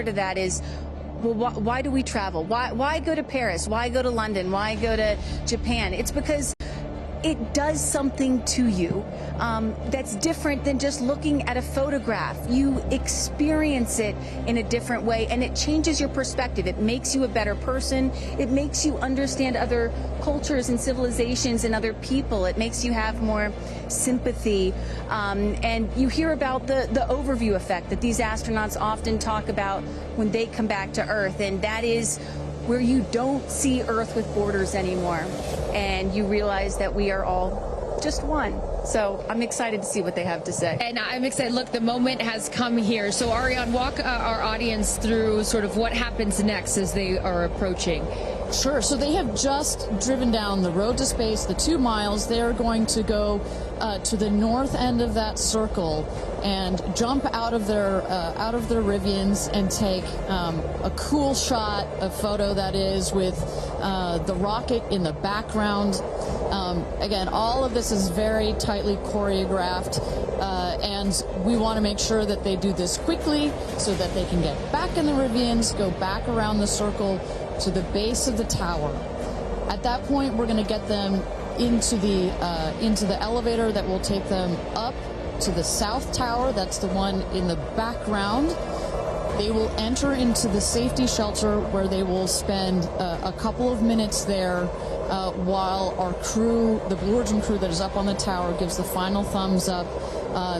to that is, well, why do we travel? Why go to Paris? Why go to London? Why go to Japan? It's because it does something to you that's different than just looking at a photograph. You experience it in a different way, and it changes your perspective. It makes you a better person. It makes you understand other cultures and civilizations and other people. It makes you have more sympathy. And you hear about the overview effect that these astronauts often talk about when they come back to Earth, and that is where you don't see Earth with borders anymore, and you realize that we are all just one. So I'm excited to see what they have to say. And I'm excited. Look, the moment has come here. So Ariane, walk our audience through sort of what happens next as they are approaching. Sure. So they have just driven down the road to space, the 2 miles. They're going to go to the north end of that circle and jump out of their Rivians and take a cool shot, a photo that is, with the rocket in the background. Again, all of this is very tightly choreographed, and we want to make sure that they do this quickly so that they can get back in the Rivians, go back around the circle to the base of the tower. At that point, we're going to get them into the elevator that will take them up to the south tower. That's the one in the background. They will enter into the safety shelter, where they will spend a couple of minutes there while our crew, the Blue Origin crew that is up on the tower, gives the final thumbs up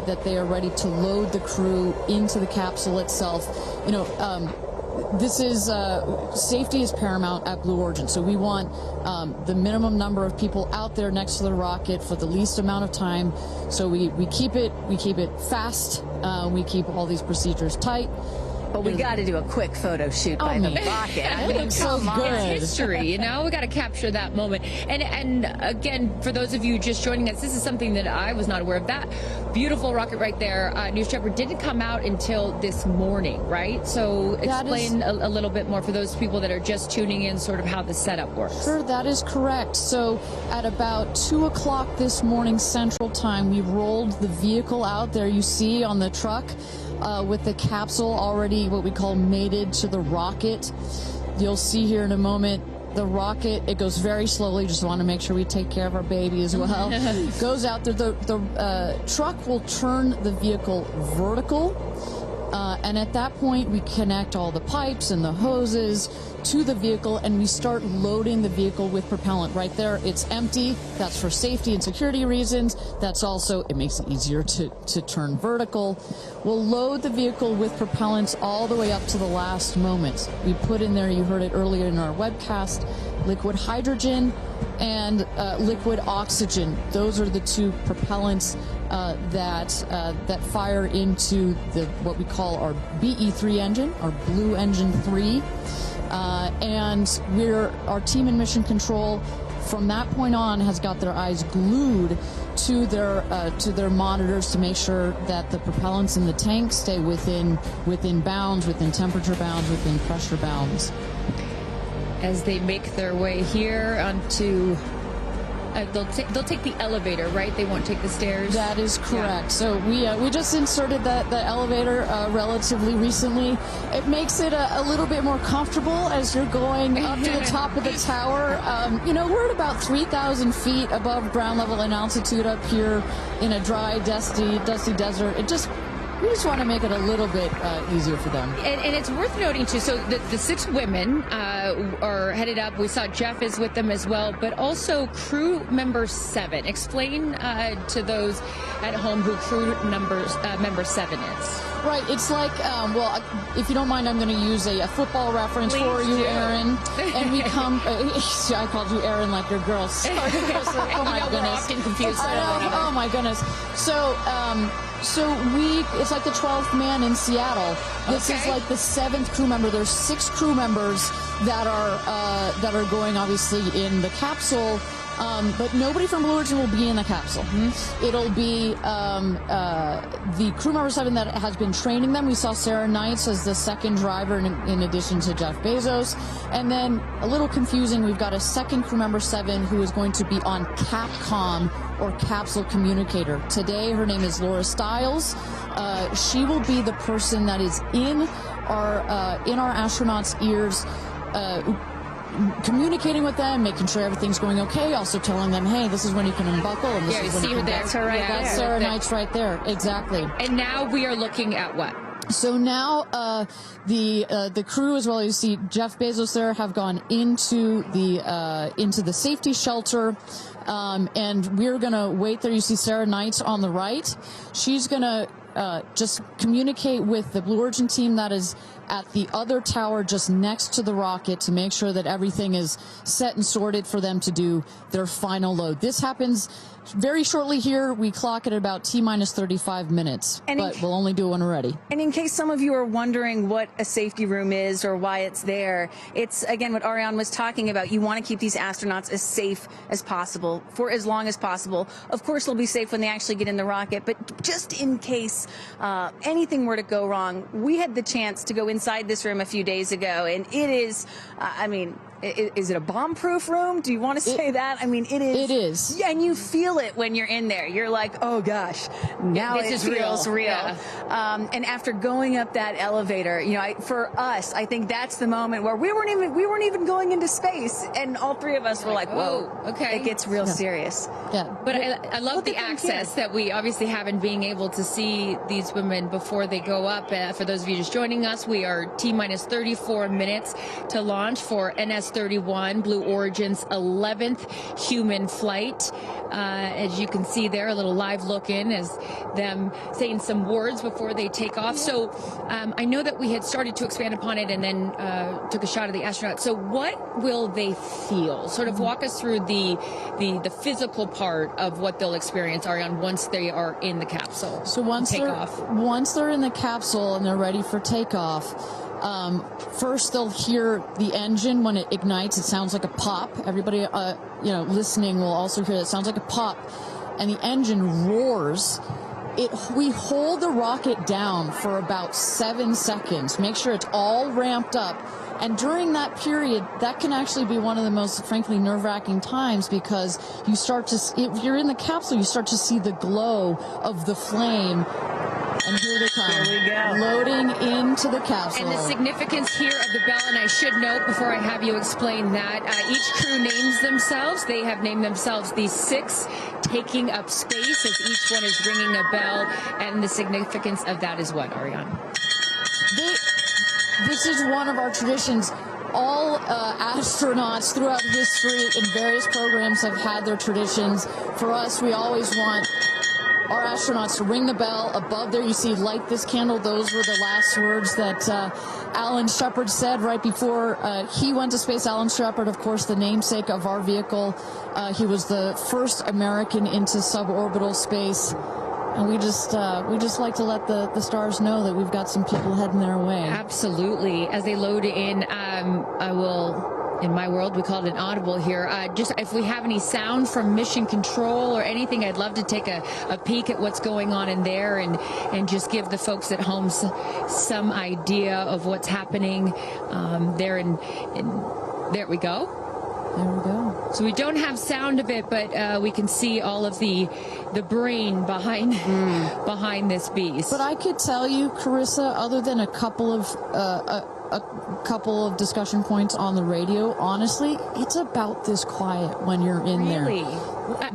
that they are ready to load the crew into the capsule itself. You know, this is safety is paramount at Blue Origin, so we want the minimum number of people out there next to the rocket for the least amount of time. So we keep it fast. We keep all these procedures tight. But we got to do a quick photo shoot by the rocket. I mean, so good. It's history, you know? We got to capture that moment. And again, for those of you just joining us, this is something that I was not aware of. That beautiful rocket right there, News Trevor, didn't come out until this morning, right? So explain a little bit more for those people that are just tuning in, sort of how the setup works. Sure, that is correct. So at about 2 o'clock this morning Central Time, we rolled the vehicle out there. You see on the truck with the capsule already what we call mated to the rocket. You'll see here in a moment the rocket, it goes very slowly, just want to make sure we take care of our baby as well. Goes out there, the truck will turn the vehicle vertical, and at that point we connect all the pipes and the hoses to the vehicle, and we start loading the vehicle with propellant. Right there, it's empty. That's for safety and security reasons. That's also, it makes it easier to turn vertical. We'll load the vehicle with propellants all the way up to the last moment. We put in there, you heard it earlier in our webcast, liquid hydrogen and liquid oxygen. Those are the two propellants that fire into what we call our BE3 engine, our Blue Engine 3. And our team in Mission Control from that point on has got their eyes glued to their monitors to make sure that the propellants in the tank stay within bounds, within temperature bounds, within pressure bounds. As they make their way here onto, they'll take the elevator, right? They won't take the stairs. That is correct. Yeah. So we just inserted the elevator relatively recently. It makes it a little bit more comfortable as you're going up to the top of the tower. You know, we're at about 3,000 feet above ground level in altitude up here in a dry, dusty desert. We just want to make it a little bit easier for them. And it's worth noting, too, so the 6 women are headed up. We saw Jeff is with them as well, but also crew member 7. Explain to those at home who crew member 7 is. Right. It's like, well, if you don't mind, I'm going to use a football reference for you, Aaron. And we come, I called you Aaron like your girl. Sorry. Oh, my goodness. We're often confused. Oh, my goodness. So it's like the 12th man in Seattle. This is like the 7th crew member. There's 6 crew members that are going obviously in the capsule. But nobody from Blue Origin will be in the capsule. It'll be the crew member 7 that has been training them. We saw Sarah Knights as the second driver in addition to Jeff Bezos. And then, a little confusing, we've got a second crew member 7 who is going to be on Capcom, or capsule communicator. Today, her name is Laura Stiles. She will be the person that is in are in our astronauts' ears, communicating with them, making sure everything's going okay, also telling them, hey, this is when you can unbuckle, and this is when you can... That's her right there. That's Sarah Knight's right there, exactly. And now we are looking at what? So now the crew, as well as you see Jeff Bezos there, have gone into the safety shelter, and we're gonna wait there. You see Sarah Knight on the right. She's gonna just communicate with the Blue Origin team that is at the other tower just next to the rocket to make sure that everything is set and sorted for them to do their final load. This happens very shortly here. We clock it at about T-minus 35 minutes, but we'll only do it when we're ready. And in case some of you are wondering what a safety room is or why it's there, it's, again, what Ariane was talking about. You want to keep these astronauts as safe as possible for as long as possible. Of course, they'll be safe when they actually get in the rocket, but just in case anything were to go wrong, we had the chance to go inside this room a few days ago, and it is, I mean, is it a bomb-proof room? Do you want to say that? I mean, it is. It is. Yeah, and you feel it when you're in there. You're like, oh gosh, now this it is feels real. Yeah. And after going up that elevator, you know, for us, I think that's the moment where we weren't even going into space, and all three of us were like, whoa, okay, it gets real serious. Yeah. But I love the access that we obviously have in being able to see these women before they go up. For those of you just joining us, we are T-minus 34 minutes to launch for NS-31, Blue Origin's 11th human flight. As you can see there, a little live look in as them saying some words before they take off. So I know that we had started to expand upon it and then took a shot of the astronauts. So what will they feel? Sort of walk us through the physical part of what they'll experience, Ariane, once they are in the capsule. So once they're in the capsule and they're ready for takeoff, first they'll hear the engine when it ignites. It sounds like a pop. Everybody, listening will also hear that. It sounds like a pop, and the engine roars. We hold the rocket down for about 7 seconds. Make sure it's all ramped up. And during that period, that can actually be one of the most, frankly, nerve-wracking times, because you start to, if you're in the capsule, you start to see the glow of the flame. And here they come. Here we go. Loading into the capsule. And the significance here of the bell, and I should note before I have you explain that, each crew names themselves. They have named themselves the 6 taking up space, as each one is ringing a bell. And the significance of that is what, Ariane? This is one of our traditions. All astronauts throughout history in various programs have had their traditions. For us, we always want our astronauts to ring the bell. Above there, you see, light this candle. Those were the last words that Alan Shepard said right before he went to space. Alan Shepard, of course, the namesake of our vehicle. He was the first American into suborbital space. And we just like to let the stars know that we've got some people heading their way. Absolutely. As they load in, I will... In my world, we call it an audible here. Just if we have any sound from mission control or anything, I'd love to take a peek at what's going on in there and just give the folks at home some idea of what's happening there. There we go. There we go. So we don't have sound of it, but we can see all of the brain behind this beast. But I could tell you, Carissa, other than a couple of discussion points on the radio, honestly, it's about this quiet when you're in there. Really?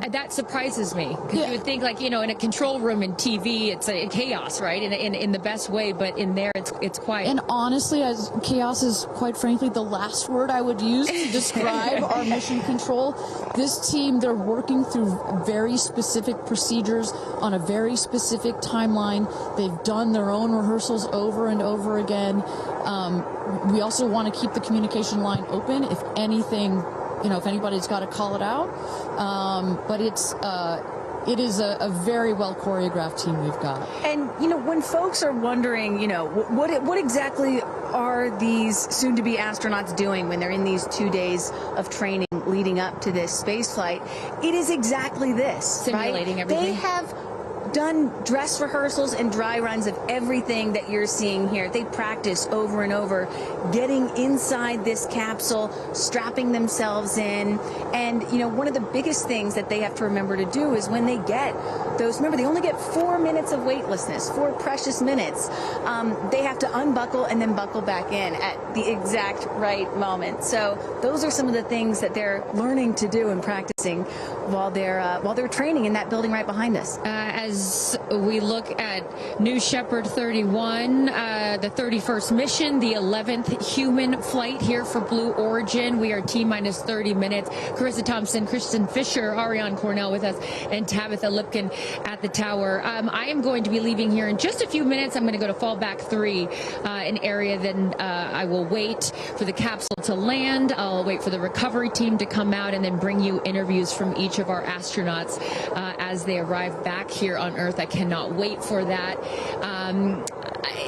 That surprises me, because you would think, like, in a control room in TV, it's a chaos, right? In the best way, but in there, it's quiet. And honestly, chaos is, quite frankly, the last word I would use to describe our mission control. This team, they're working through very specific procedures on a very specific timeline. They've done their own rehearsals over and over again. We also want to keep the communication line open if anything, if anybody's got to call it out. But it is a very well choreographed team we've got. And, when folks are wondering, what exactly are these soon-to-be astronauts doing when they're in these 2 days of training leading up to this space flight, it is exactly this. Simulating everything. They have done dress rehearsals and dry runs of everything that you're seeing here. They practice over and over, getting inside this capsule, strapping themselves in. And, one of the biggest things that they have to remember to do is when they get those, remember, they only get 4 minutes of weightlessness, 4 precious minutes. They have to unbuckle and then buckle back in at the exact right moment. So those are some of the things that they're learning to do and practicing while they're training in that building right behind us. As we look at New Shepard 31, the 31st mission, the 11th human flight here for Blue Origin. We are T-minus 30 minutes. Carissa Thompson, Kristen Fisher, Ariane Cornell with us, and Tabitha Lipkin at the tower. I am going to be leaving here in just a few minutes. I'm going to go to fallback 3, an area. Then I will wait for the capsule to land. I'll wait for the recovery team to come out and then bring you interviews from each of our astronauts as they arrive back here on Earth. I cannot wait for that.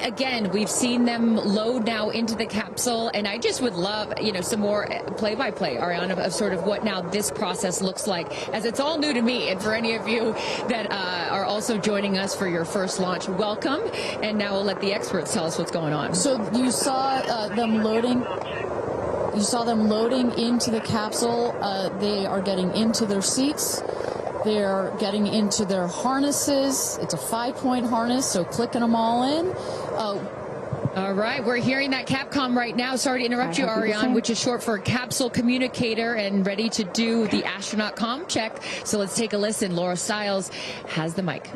Again, we've seen them load now into the capsule, and I just would love, some more play-by-play, Ariana, of sort of what now this process looks like, as it's all new to me. And for any of you that are also joining us for your first launch, welcome. And now we'll let the experts tell us what's going on. So you saw them loading. You saw them loading into the capsule. They are getting into their seats. They're getting into their harnesses. It's a 5-point harness, so clicking them all in. All right, we're hearing that Capcom right now. Sorry to interrupt you, Ariane, which is short for Capsule Communicator, and ready to do the astronaut comm check. So let's take a listen. Laura Stiles has the mic.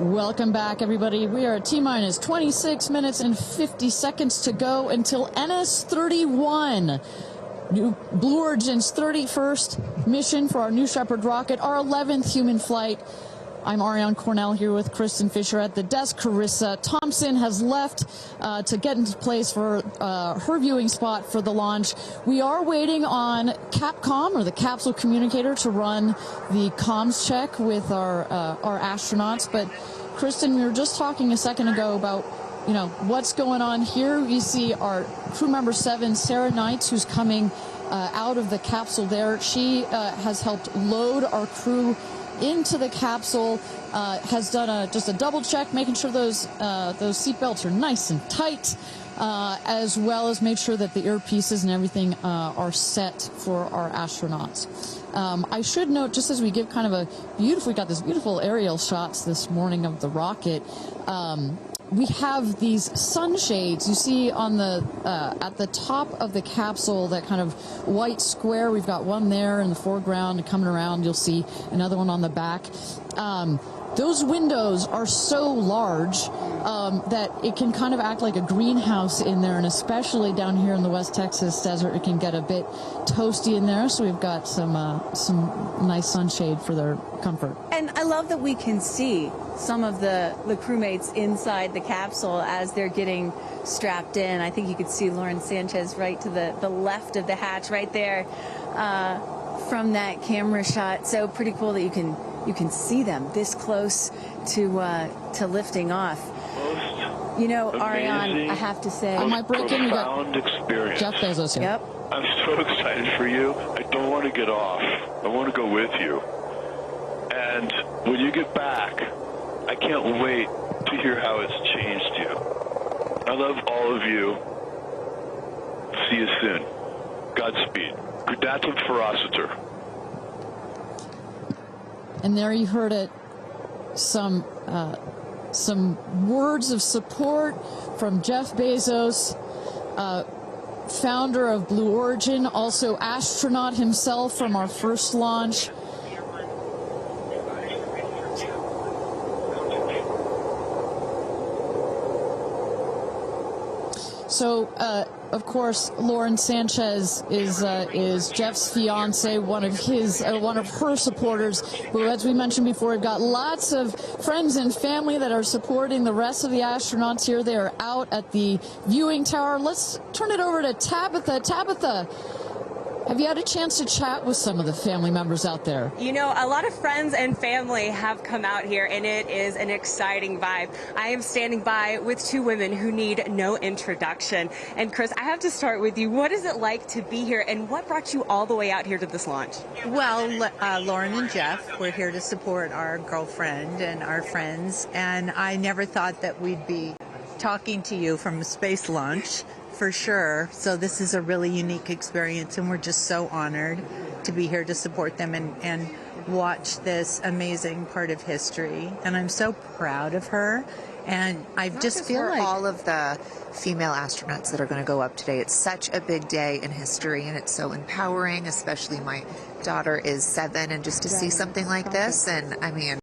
Welcome back, everybody. We are at T-minus 26 minutes and 50 seconds to go until NS-31, Blue Origin's 31st mission for our New Shepard rocket, our 11th human flight. I'm Ariane Cornell here with Kristen Fisher at the desk. Carissa Thompson has left to get into place for her viewing spot for the launch. We are waiting on Capcom, or the Capsule Communicator, to run the comms check with our astronauts. But Kristen, we were just talking a second ago about, what's going on here. You see our crew member 7, Sarah Knights, who's coming out of the capsule there. She has helped load our crew into the capsule, has done just a double check, making sure those seatbelts are nice and tight, as well as make sure that the earpieces and everything are set for our astronauts. I should note, just as we give kind of we got this beautiful aerial shots this morning of the rocket. We have these sunshades you see on the at the top of the capsule, that kind of white square. We've got one there in the foreground, and coming around you'll see another one on the back. Those windows are so large that it can kind of act like a greenhouse in there, and especially down here in the West Texas desert, it can get a bit toasty in there. So we've got some nice sunshade for their comfort. And I love that we can see some of the crewmates inside the capsule as they're getting strapped in. I think you could see Lauren Sanchez right to the left of the hatch right there from that camera shot. So pretty cool that you can see them this close to lifting off. You know, Ariane, I have to say, I might break in. We got experience. Jeff Bezos here. Yep. I'm so excited for you. I don't want to get off. I want to go with you. And when you get back, I can't wait to hear how it's changed you. I love all of you. See you soon. Godspeed. Gradatum ferociter. And there you heard it. Some words of support from Jeff Bezos, founder of Blue Origin, also astronaut himself from our first launch. So, of course, Lauren Sanchez is Jeff's fiance, one of her supporters. But as we mentioned before, we've got lots of friends and family that are supporting the rest of the astronauts here. They are out at the viewing tower. Let's turn it over to Tabitha. Tabitha, have you had a chance to chat with some of the family members out there? You know, a lot of friends and family have come out here, and it is an exciting vibe. I am standing by with two women who need no introduction. And Chris, I have to start with you. What is it like to be here, and what brought you all the way out here to this launch? Well, Lauren and Jeff, we're here to support our girlfriend and our friends, and I never thought that we'd be talking to you from a space launch. For sure. So this is a really unique experience, and we're just so honored to be here to support them and watch this amazing part of history. And I'm so proud of her. And I just feel like all of the female astronauts that are going to go up today. It's such a big day in history, and it's so empowering, especially my daughter is 7, and just to see something like this. And I mean,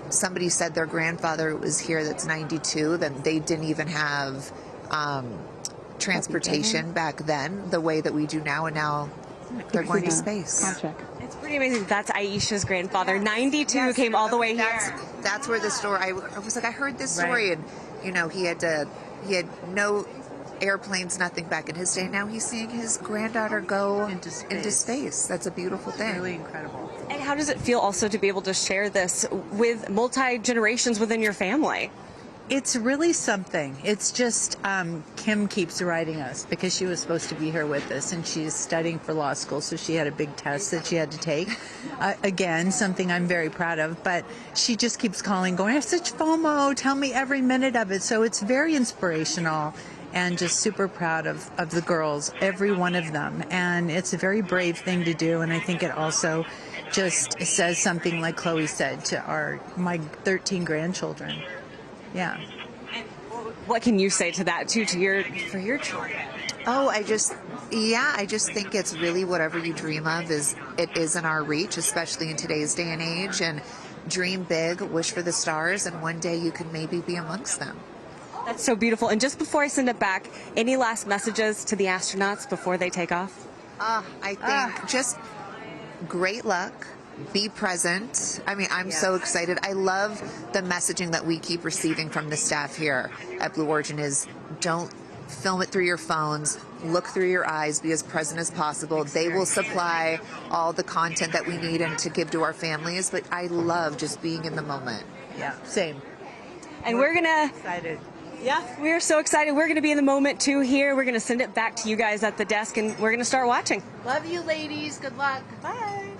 somebody said their grandfather was here that's 92, that they didn't even have transportation back then the way that we do now, and now they're going to space. It's pretty amazing. That's Aisha's grandfather. 92 came all the way here. That's where the story, I was like, I heard this story, and you know, he had no airplanes, nothing back in his day. Now he's seeing his granddaughter go into space. That's a beautiful thing. It's really incredible. And how does it feel also to be able to share this with multi-generations within your family? It's really something. It's just Kim keeps writing us because she was supposed to be here with us, and she's studying for law school, so she had a big test that she had to take. Again, something I'm very proud of, but she just keeps calling, going, I have such FOMO, tell me every minute of it. So it's very inspirational, and just super proud of the girls, every one of them. And it's a very brave thing to do, and I think it also just says something, like Chloe said, to my 13 grandchildren. Yeah. And what can you say to that too, for your children? Oh, I just think it's really whatever you dream of is in our reach, especially in today's day and age. And dream big, wish for the stars, and one day you can maybe be amongst them. That's so beautiful. And just before I send it back, any last messages to the astronauts before they take off? I think just great luck. Be present. I mean, I'm so excited. I love the messaging that we keep receiving from the staff here at Blue Origin is don't film it through your phones, look through your eyes, be as present as possible. They will supply all the content that we need and to give to our families, but I love just being in the moment. Yeah, same. And we're gonna... Excited. Yeah, we're so excited. We're going to be in the moment too here. We're going to send it back to you guys at the desk, and we're going to start watching. Love you, ladies. Good luck. Bye.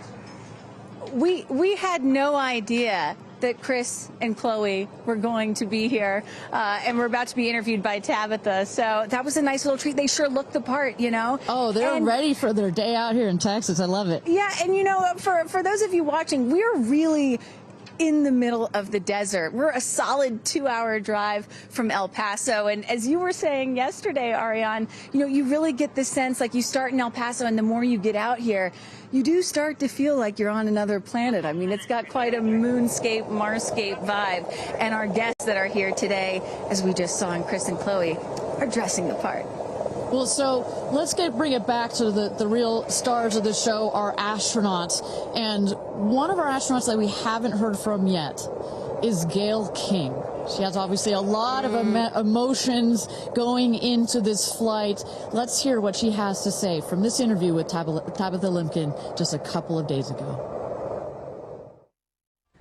we had no idea that Chris and Chloe were going to be here, and we're about to be interviewed by Tabitha. So that was a nice little treat. They sure looked the part, you know. Oh, they're ready for their day out here in Texas. I love it. Yeah, and you know, for those of you watching, we're really in the middle of the desert. We're a solid 2-hour drive from El Paso. And as you were saying yesterday, Ariane, you know, you really get the sense like you start in El Paso and the more you get out here, you do start to feel like you're on another planet. I mean, it's got quite a moonscape, Marscape vibe. And our guests that are here today, as we just saw in Chris and Chloe, are dressing the part. Well, so let's bring it back to the real stars of the show, our astronauts. And one of our astronauts that we haven't heard from yet is Gayle King. She has obviously a lot of emotions going into this flight. Let's hear what she has to say from this interview with Tabitha Limkin just a couple of days ago.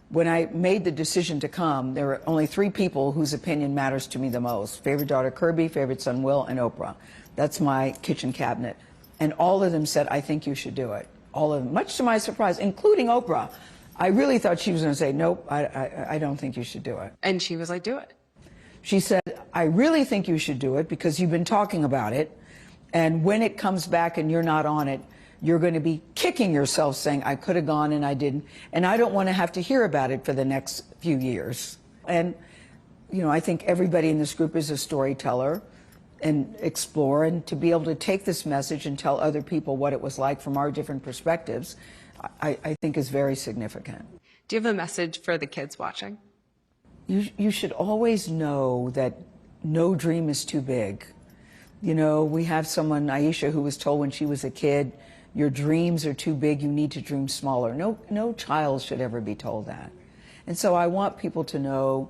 When I made the decision to come, there were only 3 people whose opinion matters to me the most. Favorite daughter Kirby, favorite son Will, and Oprah. That's my kitchen cabinet. And all of them said, I think you should do it. All of them, much to my surprise, including Oprah. I really thought she was going to say, nope, I don't think you should do it. And she was like, do it. She said, I really think you should do it because you've been talking about it. And when it comes back and you're not on it, you're going to be kicking yourself saying, I could have gone and I didn't. And I don't want to have to hear about it for the next few years. And, you know, I think everybody in this group is a storyteller and explore, and to be able to take this message and tell other people what it was like from our different perspectives, I think is very significant. Do you have a message for the kids watching? You should always know that no dream is too big. You know, we have someone, Aisha, who was told when she was a kid, your dreams are too big, you need to dream smaller. No child should ever be told that. And so I want people to know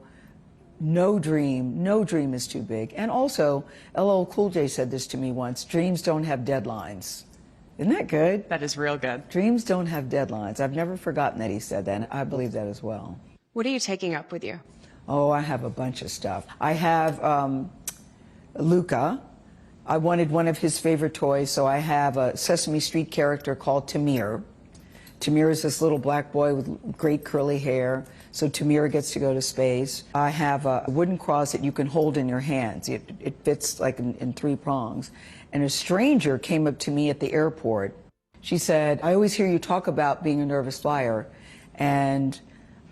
no dream is too big. And also, LL Cool J said this to me once, dreams don't have deadlines. Isn't that good? That is real good. Dreams don't have deadlines. I've never forgotten that he said that, and I believe that as well. What are you taking up with you? Oh, I have a bunch of stuff. I have Luca. I wanted one of his favorite toys, so I have a Sesame Street character called Tamir. Tamir is this little black boy with great curly hair, so Tamir gets to go to space. I have a wooden cross that you can hold in your hands. It fits like in 3 prongs. And a stranger came up to me at the airport. She said, I always hear you talk about being a nervous flyer, and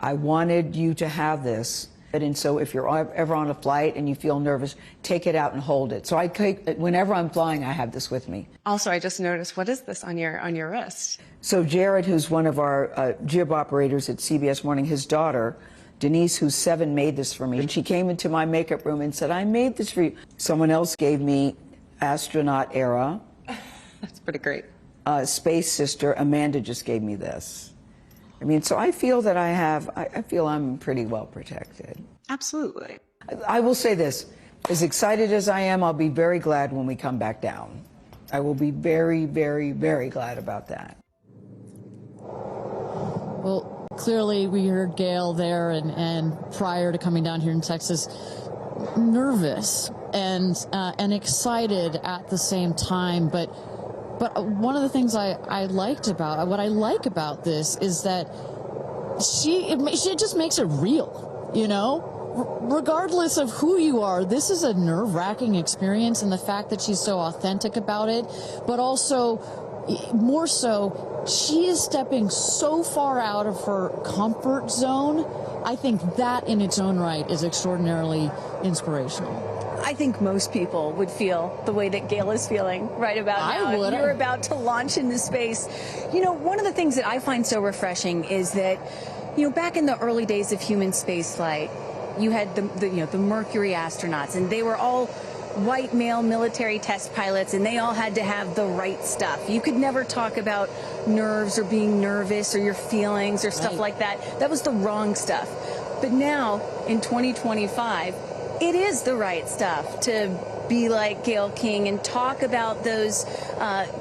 I wanted you to have this. And so if you're ever on a flight and you feel nervous, take it out and hold it. So whenever I'm flying, I have this with me. Also, I just noticed, what is this on your wrist? So Jared, who's one of our jib operators at CBS Morning, his daughter, Denise, who's 7, made this for me. And she came into my makeup room and said, I made this for you. Someone else gave me Astronaut era. That's pretty great. Space Sister, Amanda just gave me this. I mean, so I feel that I feel I'm pretty well protected. Absolutely. I will say this, as excited as I am, I'll be very glad when we come back down. I will be very, very, very glad about that. Well, clearly we heard Gayle there and prior to coming down here in Texas, nervous and excited at the same time, but one of the things I like about this is that she just makes it real, you know? Regardless of who you are, this is a nerve-wracking experience, and the fact that she's so authentic about it, but also, more so, she is stepping so far out of her comfort zone. I think that in its own right is extraordinarily inspirational. I think most people would feel the way that Gayle is feeling right about now. I would. You're about to launch into space. You know, one of the things that I find so refreshing is that, you know, back in the early days of human spaceflight, you had the Mercury astronauts, and they were all white male military test pilots, and they all had to have the right stuff. You could never talk about nerves or being nervous or your feelings or stuff like that. That was the wrong stuff. But now, in 2025, it is the right stuff to be like Gayle King and talk about those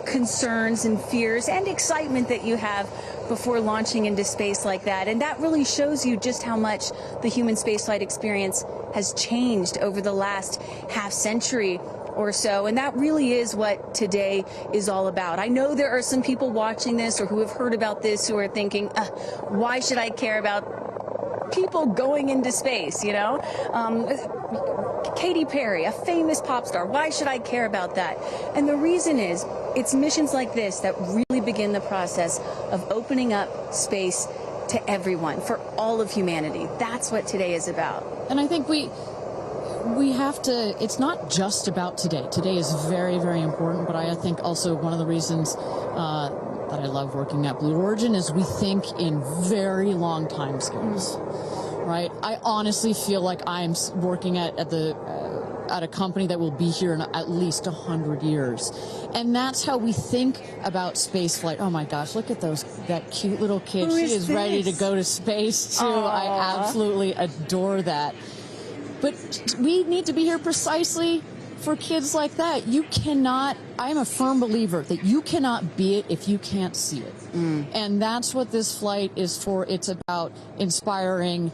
concerns and fears and excitement that you have before launching into space like that. And that really shows you just how much the human spaceflight experience has changed over the last half century. or so. And that really is what today is all about. I know there are some people watching this or who have heard about this who are thinking, why should I care about people going into space, you know? Katy Perry, a famous pop star, why should I care about that? And the reason is, it's missions like this that really begin the process of opening up space to everyone, for all of humanity. That's what today is about. And I think we have to, it's not just about today. Today is very, very important, but I think also one of the reasons that I love working at Blue Origin is we think in very long time scales, right? I honestly feel like I'm working at a company that will be here in at least 100 years. And that's how we think about spaceflight. Oh my gosh, look at that cute little kid. She is ready to go to space too. Aww. I absolutely adore that. But we need to be here precisely for kids like that. You cannot, I'm a firm believer that you cannot be it if you can't see it. And that's what this flight is for. It's about inspiring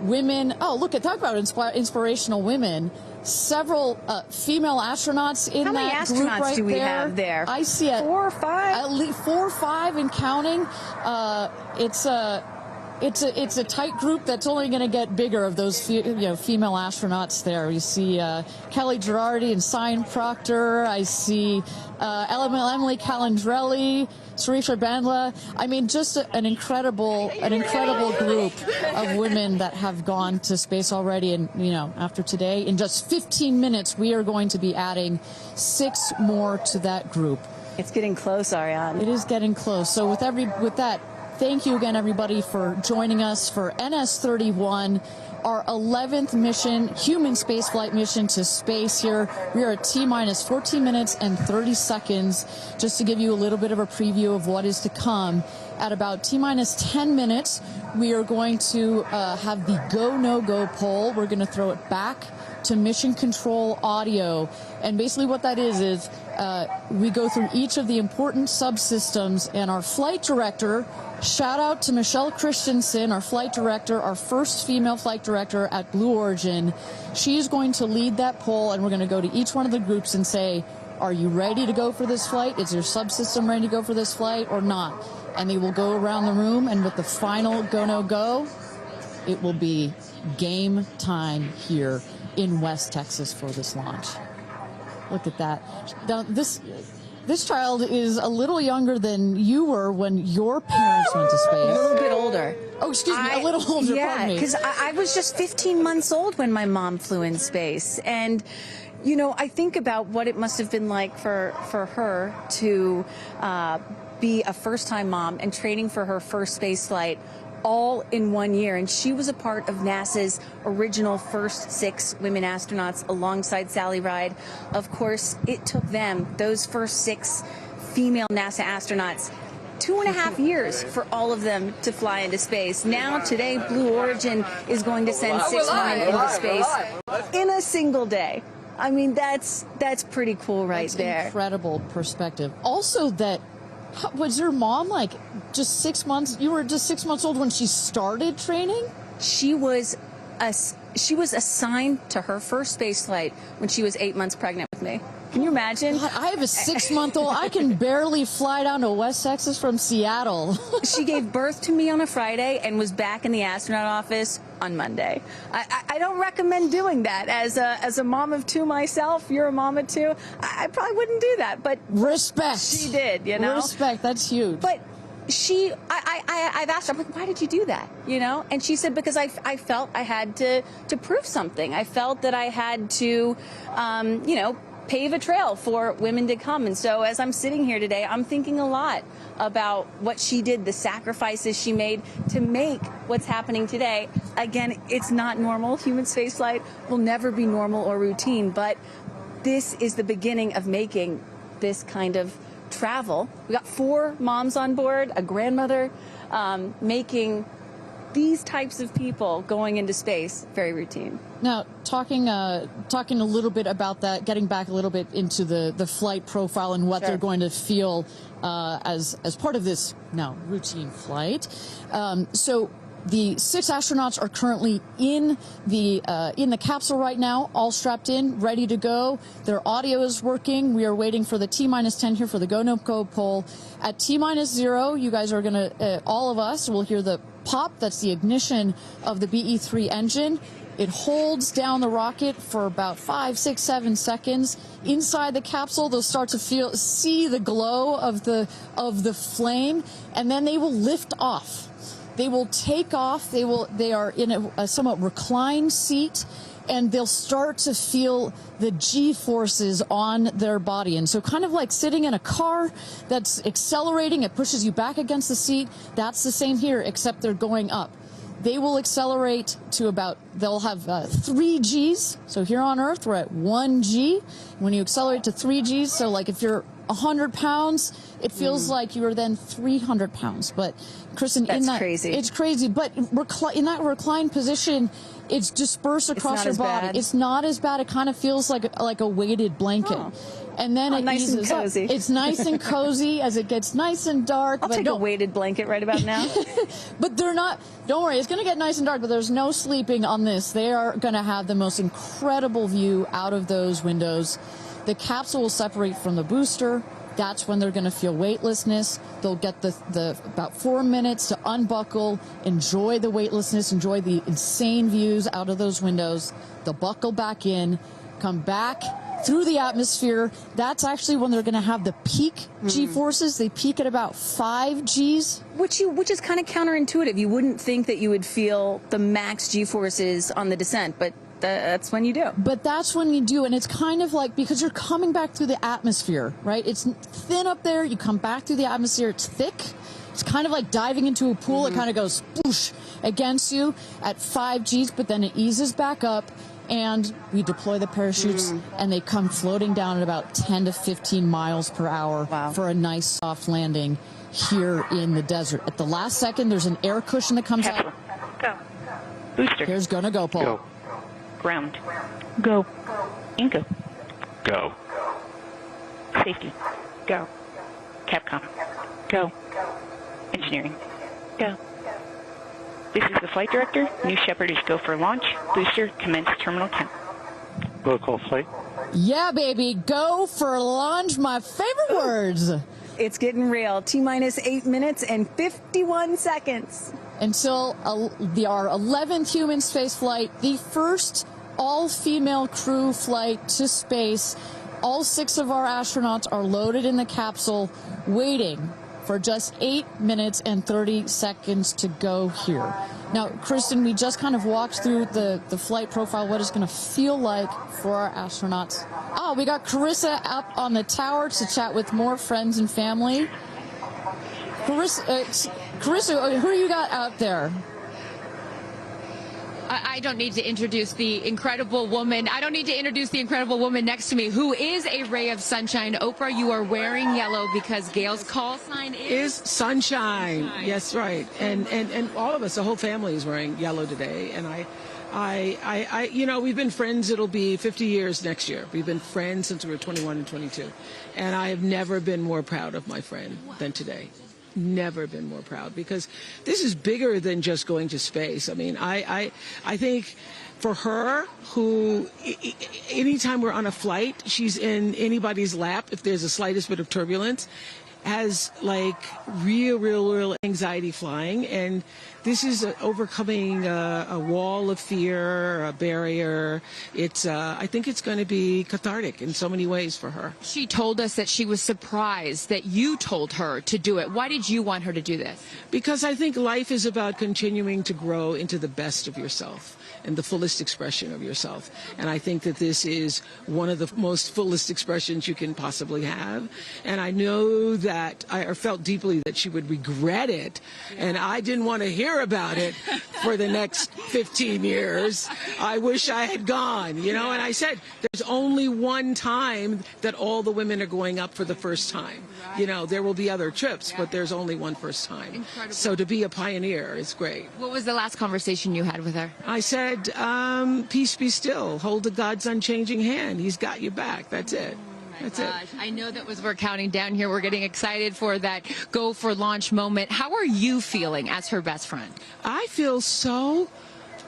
women. Oh, look, talk about inspirational women. Several female astronauts in that group right there. How many astronauts do we have there? I see it. 4 or 5? At least 4 or 5 and counting. It's a tight group that's only going to get bigger of those female astronauts there. You see Kelly Girardi and Cyan Proctor. I see Emily Calandrelli, Sarisha Bandla. I mean, just an incredible group of women that have gone to space already. And after today, in just 15 minutes, we are going to be adding 6 more to that group. It's getting close, Ariane. It is getting close. So with that. Thank you again, everybody, for joining us for NS-31, our 11th mission, human spaceflight mission to space here. We are at T-minus 14 minutes and 30 seconds. Just to give you a little bit of a preview of what is to come, at about T-minus 10 minutes, we are going to have the go, no-go poll. We're going to throw it back to mission control audio. And basically what that is we go through each of the important subsystems, and our flight director, shout out to Michelle Christensen, our flight director, our first female flight director at Blue Origin. She's going to lead that poll, and we're going to go to each one of the groups and say, are you ready to go for this flight? Is your subsystem ready to go for this flight or not? And they will go around the room, and with the final go, no go, it will be game time here in West Texas for this launch. Look at that. Now, this child is a little younger than you were when your parents went to space. A little bit older. Oh, excuse me, a little older, yeah, because I was just 15 months old when my mom flew in space. And, I think about what it must have been like for her to be a first-time mom and training for her first space flight all in 1 year. And she was a part of NASA's original first 6 women astronauts alongside Sally Ride. Of course, it took them, those first 6 female NASA astronauts, 2.5 years for all of them to fly into space. Now, today, Blue Origin is going to send 6 women into space in a single day. I mean, that's pretty cool right there. Incredible perspective. Also, was your mom just 6 months? You were just 6 months old when she started training? She was assigned to her first space flight when she was 8 months pregnant with me. Can you imagine? God, I have a 6-month-old. I can barely fly down to West Texas from Seattle. She gave birth to me on a Friday and was back in the astronaut office on Monday. I don't recommend doing that. As a mom of 2 myself, you're a mom of 2, I probably wouldn't do that. But respect. She did, Respect, that's huge. But I've asked her, I'm like, why did you do that? And she said, because I felt I had to prove something. I felt that I had to, pave a trail for women to come. And so as I'm sitting here today, I'm thinking a lot about what she did, the sacrifices she made to make what's happening today. Again, it's not normal. Human spaceflight will never be normal or routine, but this is the beginning of making this kind of travel. We got 4 moms on board, a grandmother, making these types of people going into space very routine. Now, talking a little bit about that, getting back a little bit into the flight profile and what they're going to feel as part of this now routine flight. So The 6 astronauts are currently in the capsule right now, all strapped in, ready to go. Their audio is working. We are waiting for the T-10 here for the go no go poll. At T-0, you guys are going to, all of us will hear the pop. That's the ignition of the BE-3 engine. It holds down the rocket for about 5, 6, 7 seconds. Inside the capsule, they'll start to see the glow of the flame, and then they will lift off. They will take off. They are in a somewhat reclined seat, and they'll start to feel the G-forces on their body. And so kind of like sitting in a car that's accelerating, it pushes you back against the seat. That's the same here, except they're going up. They will accelerate to they'll have 3 Gs. So here on Earth, we're at 1 G. When you accelerate to 3 Gs, so like if you're 100 pounds, it feels like you are then 300 pounds. But Kristen, crazy. It's crazy. But in that reclined position, it's dispersed across your body. Bad. It's not as bad. It kind of feels like a weighted blanket. Oh. And then it nice eases and cozy. up. It's nice and cozy as it gets nice and dark. I'll take a weighted blanket right about now. But they're not, don't worry, it's going to get nice and dark, but there's no sleeping on this. They are going to have the most incredible view out of those windows. The capsule will separate from the booster. That's when they're going to feel weightlessness. They'll get the about 4 minutes to unbuckle, enjoy the weightlessness, enjoy the insane views out of those windows. They'll buckle back in, come back through the atmosphere. That's actually when they're going to have the peak G-forces. They peak at about 5 Gs. Which is kind of counterintuitive. You wouldn't think that you would feel the max G-forces on the descent, but that's when you do. But that's when you do, and it's kind of like, because you're coming back through the atmosphere, right? It's thin up there. You come back through the atmosphere. It's thick. It's kind of like diving into a pool. It kind of goes whoosh against you at 5 Gs, but then it eases back up. And we deploy the parachutes, and they come floating down at about 10 to 15 miles per hour for a nice soft landing here in the desert. At the last second, there's an air cushion that comes out. Go. Booster. Here's go, Paul. Go. Ground. Go. And go. Go. Safety. Go. Capcom. Go. Engineering. Go. This is the flight director. New Shepard is go for launch. Booster, commence terminal count. Protocol flight. Yeah, baby. Go for launch. My favorite words. It's getting real. T-minus 8 minutes and 51 seconds. Until our 11th human space flight, the first all-female crew flight to space. All 6 of our astronauts are loaded in the capsule, waiting for just 8 minutes and 30 seconds to go here. Now, Kristen, we just kind of walked through the flight profile, what it's going to feel like for our astronauts. Oh, we got Carissa up on the tower to chat with more friends and family. Carissa, who you got out there? I don't need to introduce the incredible woman. I don't need to introduce the incredible woman next to me, who is a ray of sunshine. Oprah, you are wearing yellow because Gail's call sign is sunshine. Yes, right. And all of us, the whole family is wearing yellow today. And I you know, we've been friends. It'll be 50 years next year. We've been friends since we were 21 and 22. And I have never been more proud of my friend than today. Never been more proud, because this is bigger than just going to space. I mean, I think for her, who anytime we're on a flight, she's in anybody's lap if there's the slightest bit of turbulence, has like real anxiety flying, and this is overcoming a wall of fear, a barrier. It's I think it's going to be cathartic in so many ways for her. She told us that she was surprised that you told her to do it. Why did you want her to do this? Because I think life is about continuing to grow into the best of yourself and the fullest expression of yourself. And I think that this is one of the most fullest expressions you can possibly have. And I know that I felt deeply that she would regret it. And I didn't want to hear about it for the next 15 years. I wish I had gone, you know. And I said, there's only one time that all the women are going up for the first time. You know, there will be other trips, but there's only one first time. Incredible. So to be a pioneer is great. What was the last conversation you had with her? I said, peace be still. Hold the God's unchanging hand. He's got your back. That's it. That's it. I know that as we're counting down here, we're getting excited for that go for launch moment. How are you feeling as her best friend? I feel so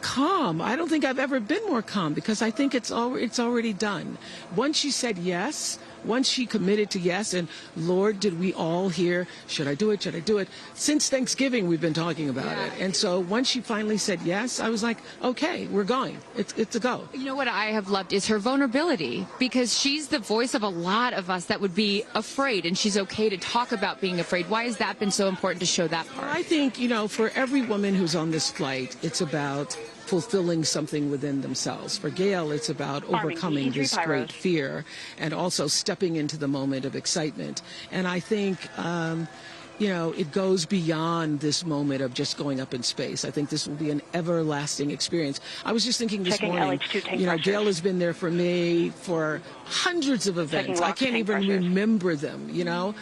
calm. I don't think I've ever been more calm because I think it's already done. Once she said yes, once she committed to yes, and Lord, did we all hear, should I do it? Should I do it? Since Thanksgiving, we've been talking about it. And so once she finally said yes, I was like, okay, we're going. It's a go. You know what I have loved is her vulnerability, because she's the voice of a lot of us that would be afraid, and she's okay to talk about being afraid. Why has that been so important to show that part? I think, you know, for every woman who's on this flight, it's about fulfilling something within themselves. For Gail, it's about overcoming this great fear and also stepping into the moment of excitement. And I think, you know, it goes beyond this moment of just going up in space. I think this will be an everlasting experience. I was just thinking this morning, you know, Gail has been there for me for hundreds of events. I can't even remember them, you know.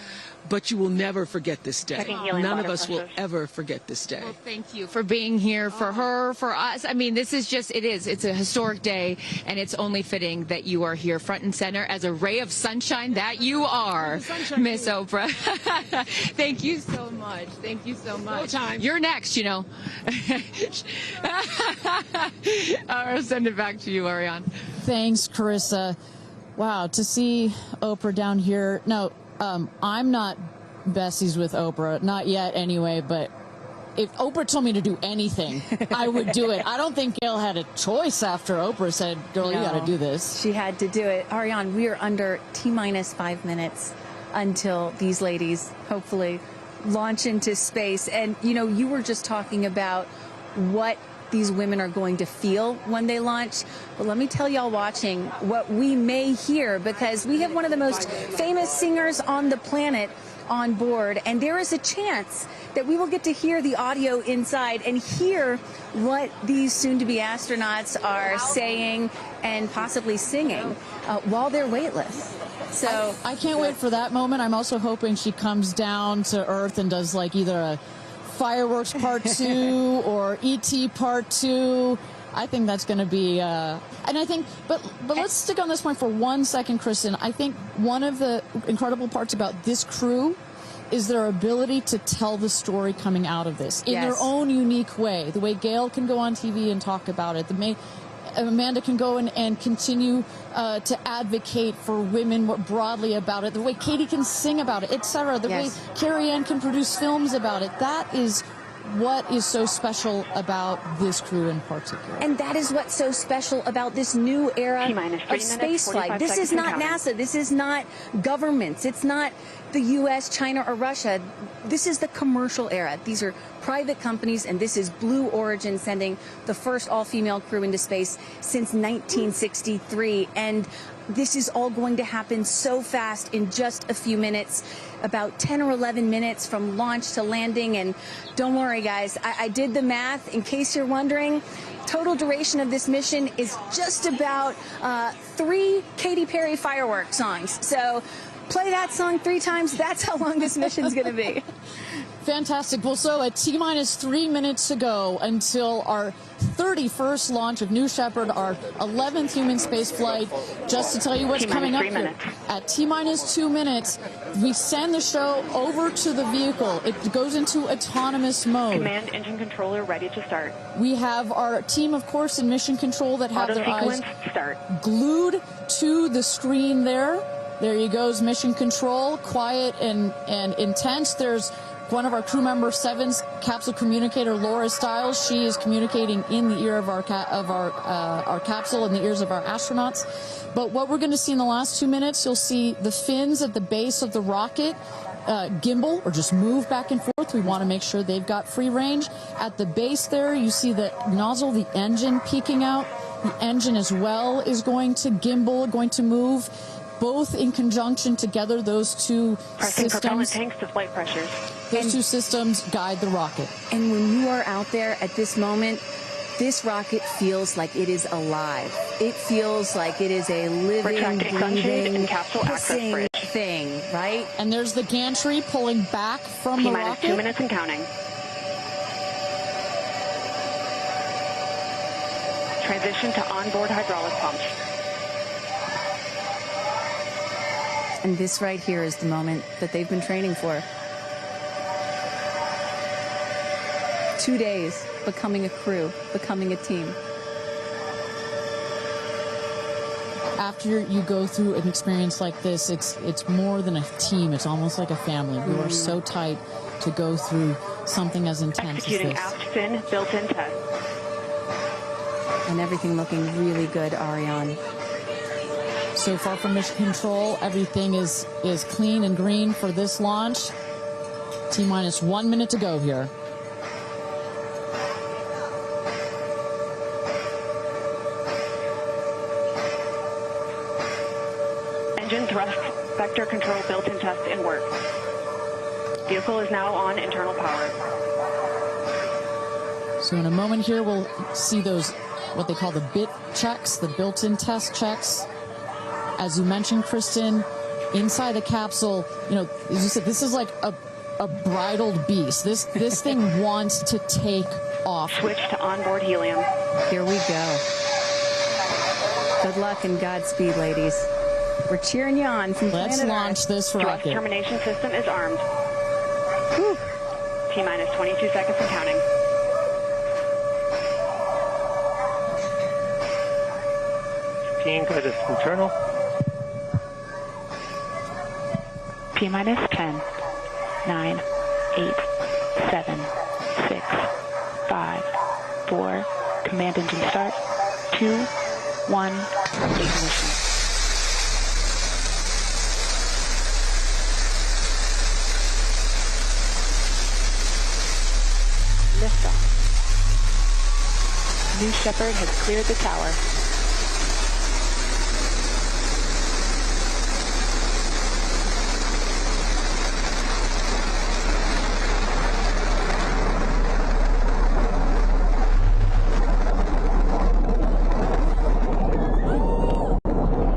But you will never forget this day. None of us will ever forget this day. Well, thank you for being here, for her, for us. I mean, this is just, it's a historic day, and it's only fitting that you are here front and center as a ray of sunshine that you are, Miss Oprah. Thank you so much. Thank you so much. No time. You're next, you know. I'll send it back to you, Ariane. Thanks, Carissa. Wow, to see Oprah down here. No, I'm not besties with Oprah, not yet anyway, but if Oprah told me to do anything, I would do it. I don't think Gail had a choice after Oprah said, girl, you got to do this. She had to do it. Ariane, we are under T-minus 5 minutes until these ladies hopefully launch into space. And, you know, you were just talking about what these women are going to feel when they launch. But let me tell y'all watching what we may hear, because we have one of the most famous singers on the planet on board, and there is a chance that we will get to hear the audio inside and hear what these soon-to-be astronauts are saying and possibly singing while they're weightless. So I can't wait for that moment. I'm also hoping she comes down to Earth and does like either a Fireworks Part 2 or E.T. Part 2. I think that's going to be, and I think, but let's stick on this point for 1 second, Kristen. I think one of the incredible parts about this crew is their ability to tell the story coming out of this in their own unique way. The way Gail can go on TV and talk about it, Amanda can go and continue to advocate for women more broadly about it, the way Katy can sing about it, etc., the way Kerianne can produce films about it. That is what is so special about this crew in particular. And that is what's so special about this new era of spaceflight. This is not NASA. This is not governments. It's not the U.S., China, or Russia. This is the commercial era. These are private companies, and this is Blue Origin sending the first all-female crew into space since 1963. And this is all going to happen so fast in just a few minutes, about 10 or 11 minutes from launch to landing. And don't worry, guys, I did the math. In case you're wondering, total duration of this mission is just about 3 Katy Perry fireworks songs. So play that song 3 times. That's how long this mission's going to be. Fantastic. Well, so at T-minus 3 minutes to go until our 31st launch of New Shepard, our 11th human space flight. Just to tell you what's coming up here. At T-minus 2 minutes, we send the show over to the vehicle. It goes into autonomous mode. Command engine controller ready to start. We have our team, of course, in mission control that have their eyes glued to the screen there. There you goes, mission control, quiet and intense. There's one of our crew member 7's capsule communicator, Laura Stiles. She is communicating in the ear of our capsule, in the ears of our astronauts. But what we're going to see in the last 2 minutes, you'll see the fins at the base of the rocket gimbal or just move back and forth. We want to make sure they've got free range. At the base there, you see the nozzle, the engine peeking out. The engine as well is going to gimbal, going to move. Both in conjunction together, those two systems. Propellant tanks to flight pressures. Those two systems guide the rocket. And when you are out there at this moment, this rocket feels like it is alive. It feels like it is a living, breathing, hissing thing, right? And there's the gantry pulling back from the rocket. T-minus 2 minutes and counting. Transition to onboard hydraulic pumps. And this right here is the moment that they've been training for. 2 days, becoming a crew, becoming a team. After you go through an experience like this, it's more than a team. It's almost like a family. You are so tight to go through something as intense Executing as this. fin built-in test. And everything looking really good, Ariane. So far from mission control, everything is clean and green for this launch. T-minus 1 minute to go here. Engine thrust vector control built-in test in work. Vehicle is now on internal power. So in a moment here, we'll see those, what they call the bit checks, the built-in test checks. As you mentioned, Kristen, inside the capsule, you know, as you said, this is like a bridled beast. This thing wants to take off. Switch to onboard helium. Here we go. Good luck and Godspeed, ladies. We're cheering you on from Let's planet launch Earth. this Thrust rocket. termination system is armed. T-minus 22 seconds and counting. Guidance internal. T-minus 10, 9, 8, 7, 6, 5, 4, command engine start, 2, 1, ignition. Liftoff. New Shepard has cleared the tower.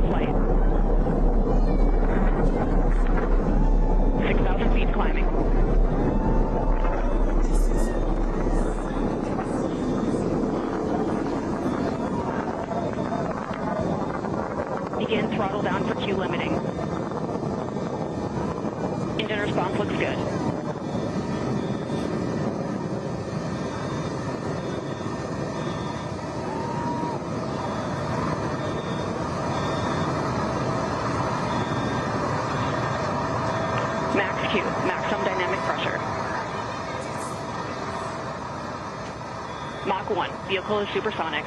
Flight. 6,000 feet climbing. Begin throttle down for Q limiting. Engine response looks good. Max Q, maximum dynamic pressure. Mach 1, vehicle is supersonic.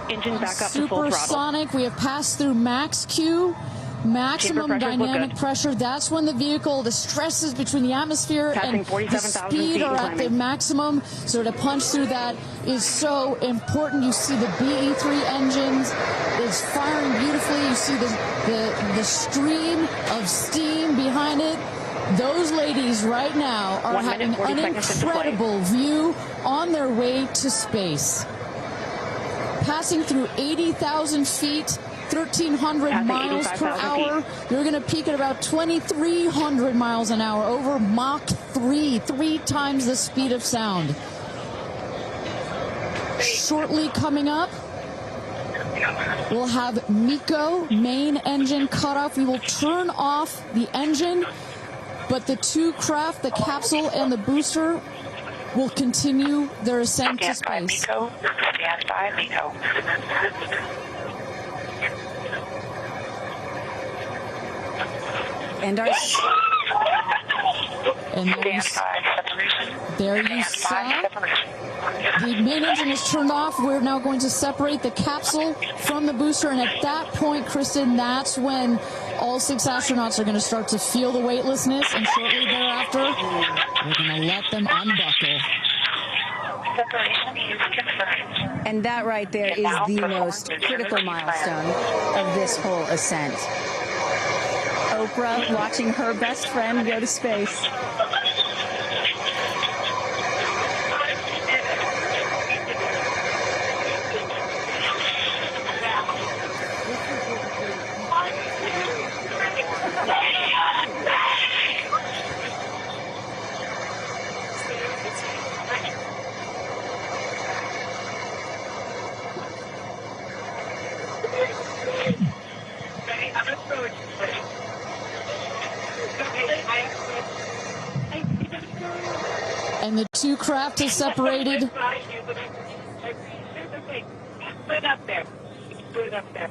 Engine back up to full throttle. Supersonic, we have passed through max Q, maximum dynamic pressure. That's when the vehicle, the stresses between the atmosphere and the speed are at the maximum. So to punch through that is so important. You see the BE3 engines is firing beautifully. You see the stream of steam behind it. Those ladies right now are having an incredible view on their way to space. Passing through 80,000 feet, 1,300 miles per hour. You're going to peak at about 2,300 miles an hour over Mach 3, 3 times the speed of sound. Shortly coming up, we'll have MECO, main engine cutoff. We will turn off the engine, but the two craft, the capsule and the booster, will continue their ascent to space. Stand by, MECO. And there you saw the main engine is turned off. We're now going to separate the capsule from the booster, and at that point, Kristen, that's when all 6 astronauts are going to start to feel the weightlessness, and shortly thereafter, we're going to let them unbuckle. And that right there is the most critical milestone of this whole ascent. Oprah watching her best friend go to space. And the two craft is separated. Put it up there. Put it up there.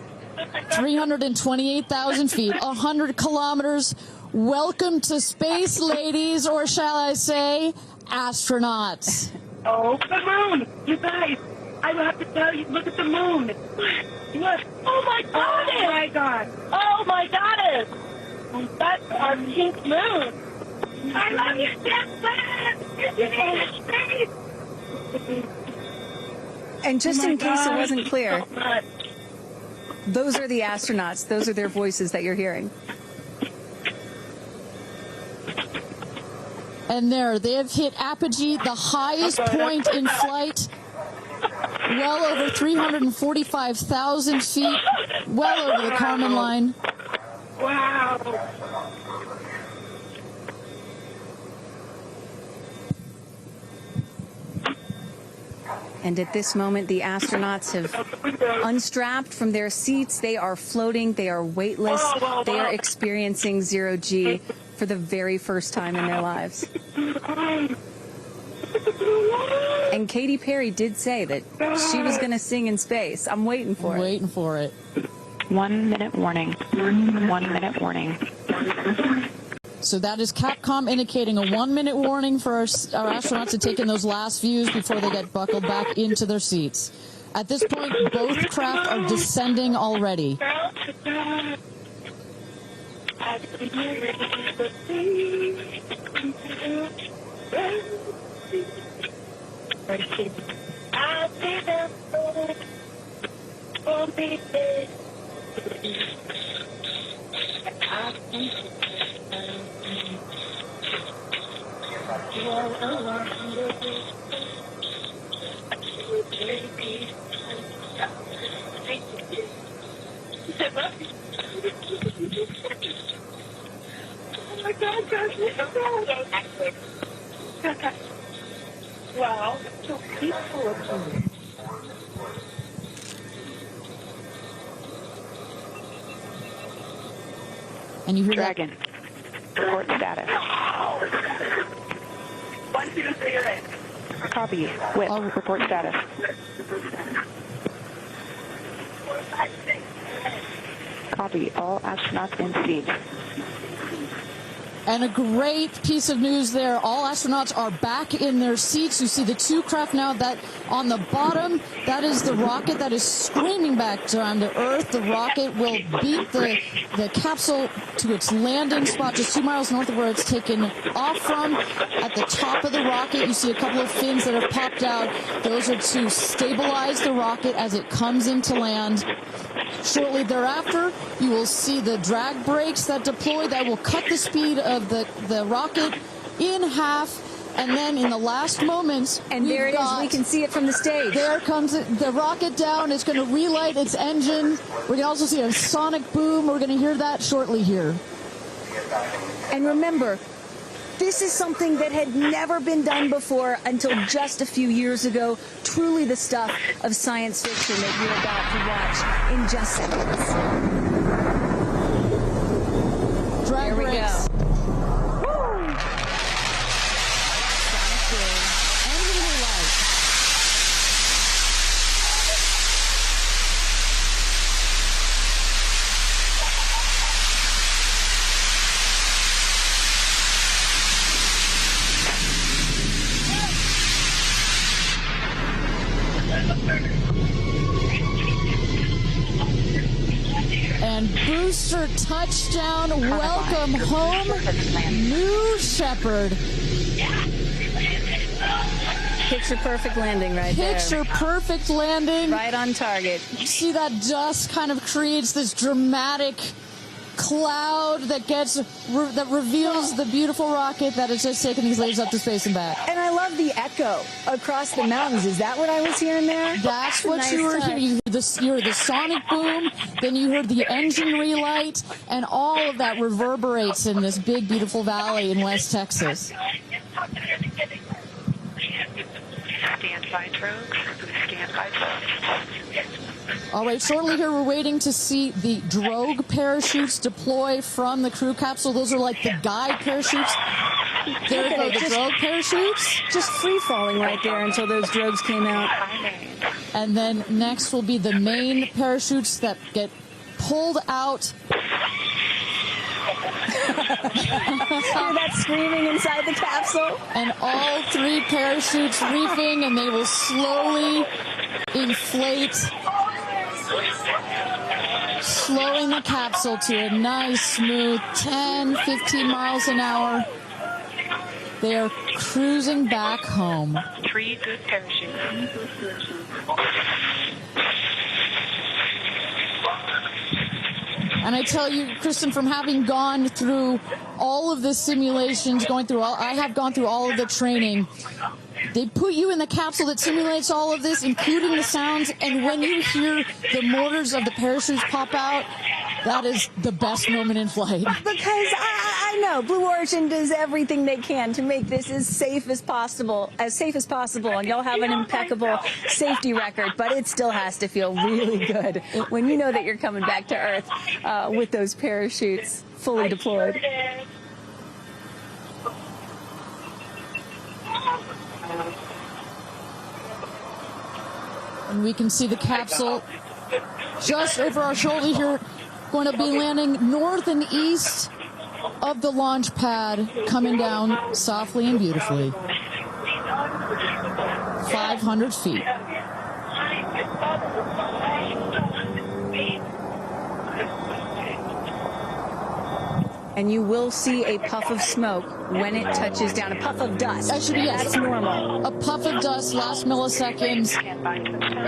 328,000 feet, 100 kilometers. Welcome to space, ladies, or shall I say, astronauts. Oh, the moon! You guys, I have to tell you, look at the moon. Look. Oh, my God. Oh, my God. Oh, my goddess. That's our pink moon. I love you, Jeff Bezos. And just in case it wasn't clear, So much. those are the astronauts. Those are their voices that you're hearing. And there, they have hit apogee, the highest point in flight, well over 345,000 feet, well over the Kármán line. Wow. And at this moment, the astronauts have unstrapped from their seats. They are floating. They are weightless. They are experiencing zero-G for the very first time in their lives. And Katy Perry did say that she was going to sing in space. I'm waiting for it. Waiting for it. 1 minute warning. 1 minute warning. So that is Capcom indicating a 1 minute warning for our astronauts to take in those last views before they get buckled back into their seats. At this point, both craft are descending already. Oh my God, guys, wow, so peaceful up here. And you hear Dragon, report status. Copy, with report status. Copy, all astronauts in seat. And a great piece of news there. All astronauts are back in their seats. You see the two craft now. That on the bottom, that is the rocket that is screaming back down to Earth. The rocket will beat the capsule to its landing spot just 2 miles north of where it's taken off from. At the top of the rocket, you see a couple of fins that have popped out. Those are to stabilize the rocket as it comes into land. Shortly thereafter, you will see the drag brakes that deploy that will cut the speed of the rocket in half. And then in the last moments, and there it is. We can see it from the stage. There comes the rocket down. It's going to relight its engine. We can also see a sonic boom. We're going to hear that shortly here. And remember, this is something that had never been done before until just a few years ago. Truly the stuff of science fiction that you're about to watch in just seconds. Drag Here we brakes. go. And booster touchdown, welcome home, New Shepard. Picture perfect landing right there. Picture perfect landing. Right on target. See that dust kind of creates this dramatic cloud that reveals the beautiful rocket that has just taken these ladies up to space and back. And I love the echo across the mountains. Is that what I was hearing there? That's what nice you were hearing. You heard the sonic boom, then you heard the engine relight, and all of that reverberates in this big, beautiful valley in West Texas. Stand by, folks. Stand by, folks. All right, shortly here, we're waiting to see the drogue parachutes deploy from the crew capsule. Those are like the guide parachutes. There go the drogue parachutes. Just free falling right there until those drogues came out. And then next will be the main parachutes that get pulled out. Hear that screaming inside the capsule? And all 3 parachutes reefing, and they will slowly inflate, slowing the capsule to a nice, smooth 10, 15 miles an hour. They are cruising back home. 3 good parachutes. And I tell you, Kristen, from having gone through all of the simulations, I have gone through all of the training. They put you in the capsule that simulates all of this, including the sounds, and when you hear the motors of the parachutes pop out, that is the best moment in flight. Because I know Blue Origin does everything they can to make this as safe as possible, and y'all have an impeccable safety record, but it still has to feel really good when you know that you're coming back to Earth with those parachutes fully deployed. And we can see the capsule just over our shoulder here, going to be landing north and east of the launch pad, coming down softly and beautifully. 500 feet. And you will see a puff of smoke when it touches down, a puff of dust. That's normal. A puff of dust, last milliseconds,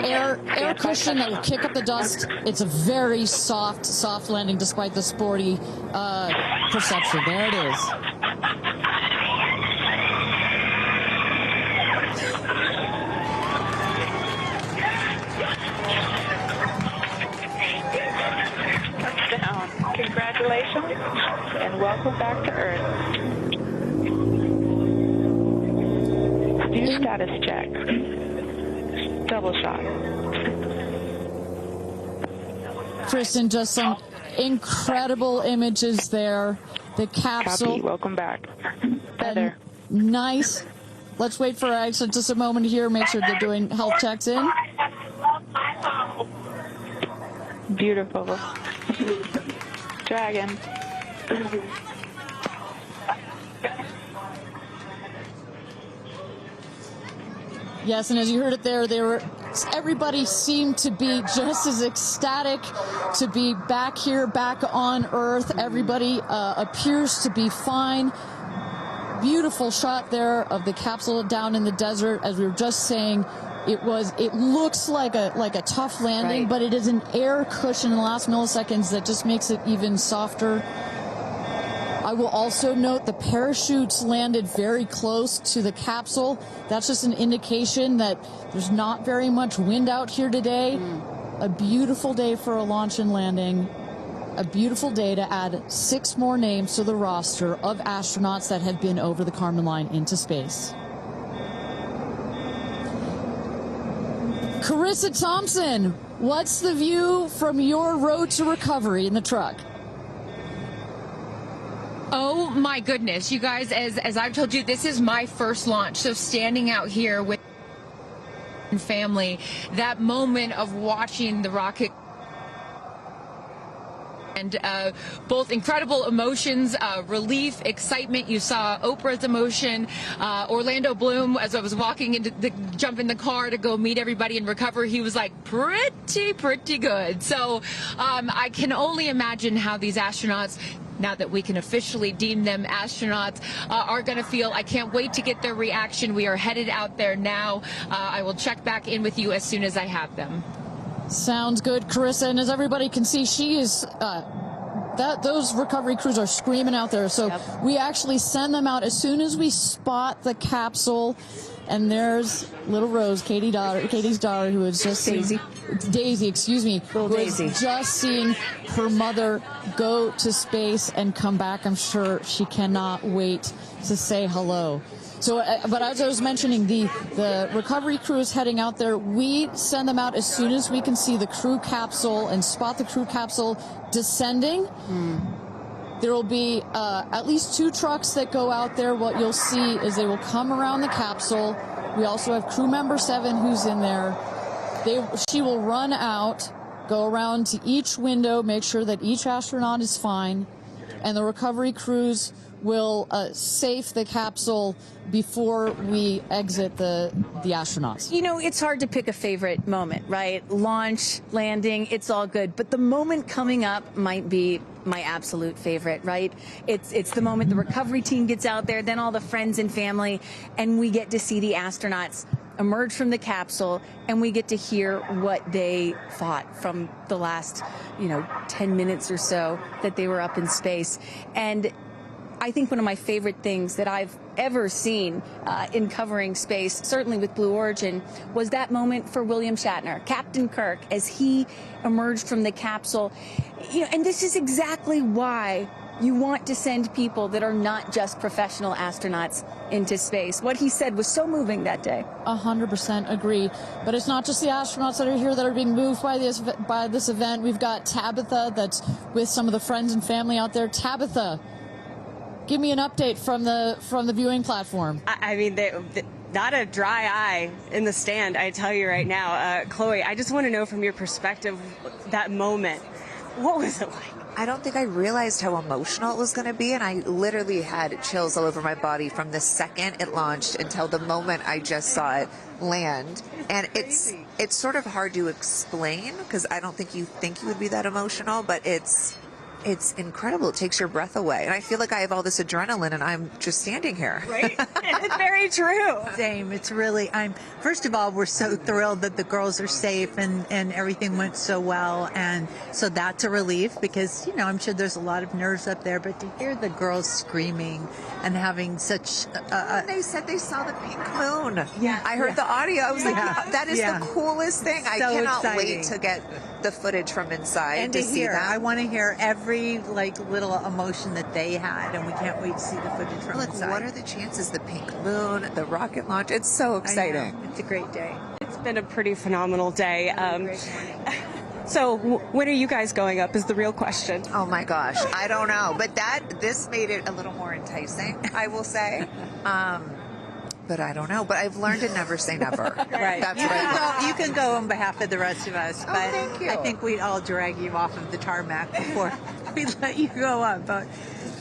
air cushion that will kick up the dust. It's a very soft landing despite the sporty perception. There it is. Touchdown. Congratulations and welcome back to Earth. Do status check. Double shot. Kristen, just some incredible images there. The capsule. Copy. Welcome back. Heather. Nice. Let's wait for Aisha just a moment here. Make sure they're doing health checks in. Beautiful. Dragon. Yes, and as you heard it there, everybody seemed to be just as ecstatic to be back here, back on Earth. Everybody appears to be fine. Beautiful shot there of the capsule down in the desert. As we were just saying, it looks like a tough landing, but it is an air cushion in the last milliseconds that just makes it even softer. I will also note the parachutes landed very close to the capsule. That's just an indication that there's not very much wind out here today. A beautiful day for a launch and landing. A beautiful day to add 6 more names to the roster of astronauts that have been over the Kármán line into space. Carissa Thompson, what's the view from your road to recovery in the truck? Oh my goodness, you guys, as I've told you, this is my first launch. So standing out here with family, that moment of watching the rocket, and both incredible emotions, relief, excitement. You saw Oprah's emotion, Orlando Bloom, as I was walking jump in the car to go meet everybody and recover, he was like pretty good. So I can only imagine how these astronauts, now that we can officially deem them astronauts, are going to feel. I can't wait to get their reaction. We are headed out there now. I will check back in with you as soon as I have them. Sounds good, Carissa. And as everybody can see, she is those recovery crews are screaming out there. So we actually send them out as soon as we spot the capsule. And there's little Rose, Katie's daughter, who is just Daisy, excuse me, who is just seeing her mother go to space and come back. I'm sure she cannot wait to say hello. So, but as I was mentioning, the recovery crew is heading out there. We send them out as soon as we can see the crew capsule and spot the crew capsule descending. There will be at least 2 trucks that go out there. What you'll see is they will come around the capsule. We also have crew member 7 who's in there. She will run out, go around to each window, make sure that each astronaut is fine, and the recovery crews will safe the capsule before we exit the astronauts. You know, it's hard to pick a favorite moment, right? Launch, landing, it's all good. But the moment coming up might be my absolute favorite, right? It's the moment the recovery team gets out there, then all the friends and family, and we get to see the astronauts emerge from the capsule, and we get to hear what they thought from the last, 10 minutes or so that they were up in space. And I think one of my favorite things that I've ever seen in covering space, certainly with Blue Origin, was that moment for William Shatner, Captain Kirk, as he emerged from the capsule. And this is exactly why you want to send people that are not just professional astronauts into space. What he said was so moving that day. 100% agree. But it's not just the astronauts that are here that are being moved by this event. We've got Tabitha that's with some of the friends and family out there. Tabitha, give me an update from the viewing platform. I mean, not a dry eye in the stand, I tell you right now. Chloe, I just want to know from your perspective, that moment, what was it like? I don't think I realized how emotional it was going to be, and I literally had chills all over my body from the second it launched until the moment I just saw it land. And it's sort of hard to explain, because I don't think you would be that emotional, but it's incredible. It takes your breath away. And I feel like I have all this adrenaline and I'm just standing here. Right? It's very true. Same. It's really, first of all, we're so thrilled that the girls are safe and everything went so well. And so that's a relief, because, I'm sure there's a lot of nerves up there, but to hear the girls screaming and having such they said they saw the pink moon. Yeah. I heard the audio. I was like, that is the coolest thing. So I cannot exciting. wait to get the footage from inside and to see that. I want to hear every little emotion that they had, and we can't wait to see the footage from inside. What are the chances? The pink moon, the rocket launch. It's so exciting. It's a great day. It's been a pretty phenomenal day. So when are you guys going up is the real question. Oh my gosh, I don't know, but this made it a little more enticing, I will say. But I don't know. But I've learned to never say never. Right. That's right. You can go on behalf of the rest of us, but thank you. I think we'd all drag you off of the tarmac before we let you go up. But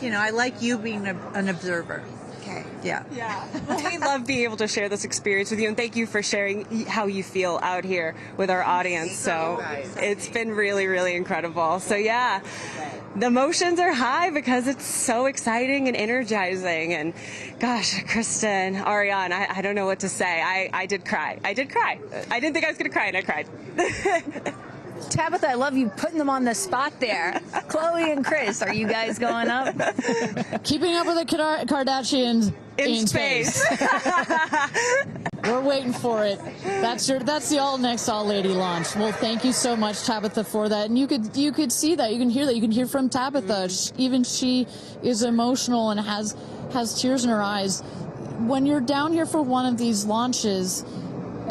I like you being an observer. Okay. Yeah. We love being able to share this experience with you, and thank you for sharing how you feel out here with our audience. So it's been really, really incredible. So yeah, the emotions are high because it's so exciting and energizing. And gosh, Kristen, Ariane, I don't know what to say. I did cry. I didn't think I was going to cry, and I cried. Tabitha, I love you putting them on the spot there. Chloe and Chris, are you guys going up? Keeping up with the Kardashians In space. We're waiting for it. That's the all next all lady launch. Well, thank you so much, Tabitha, for that. And you could see that, you can hear that, you can hear from Tabitha. Even she is emotional and has tears in her eyes. When you're down here for one of these launches,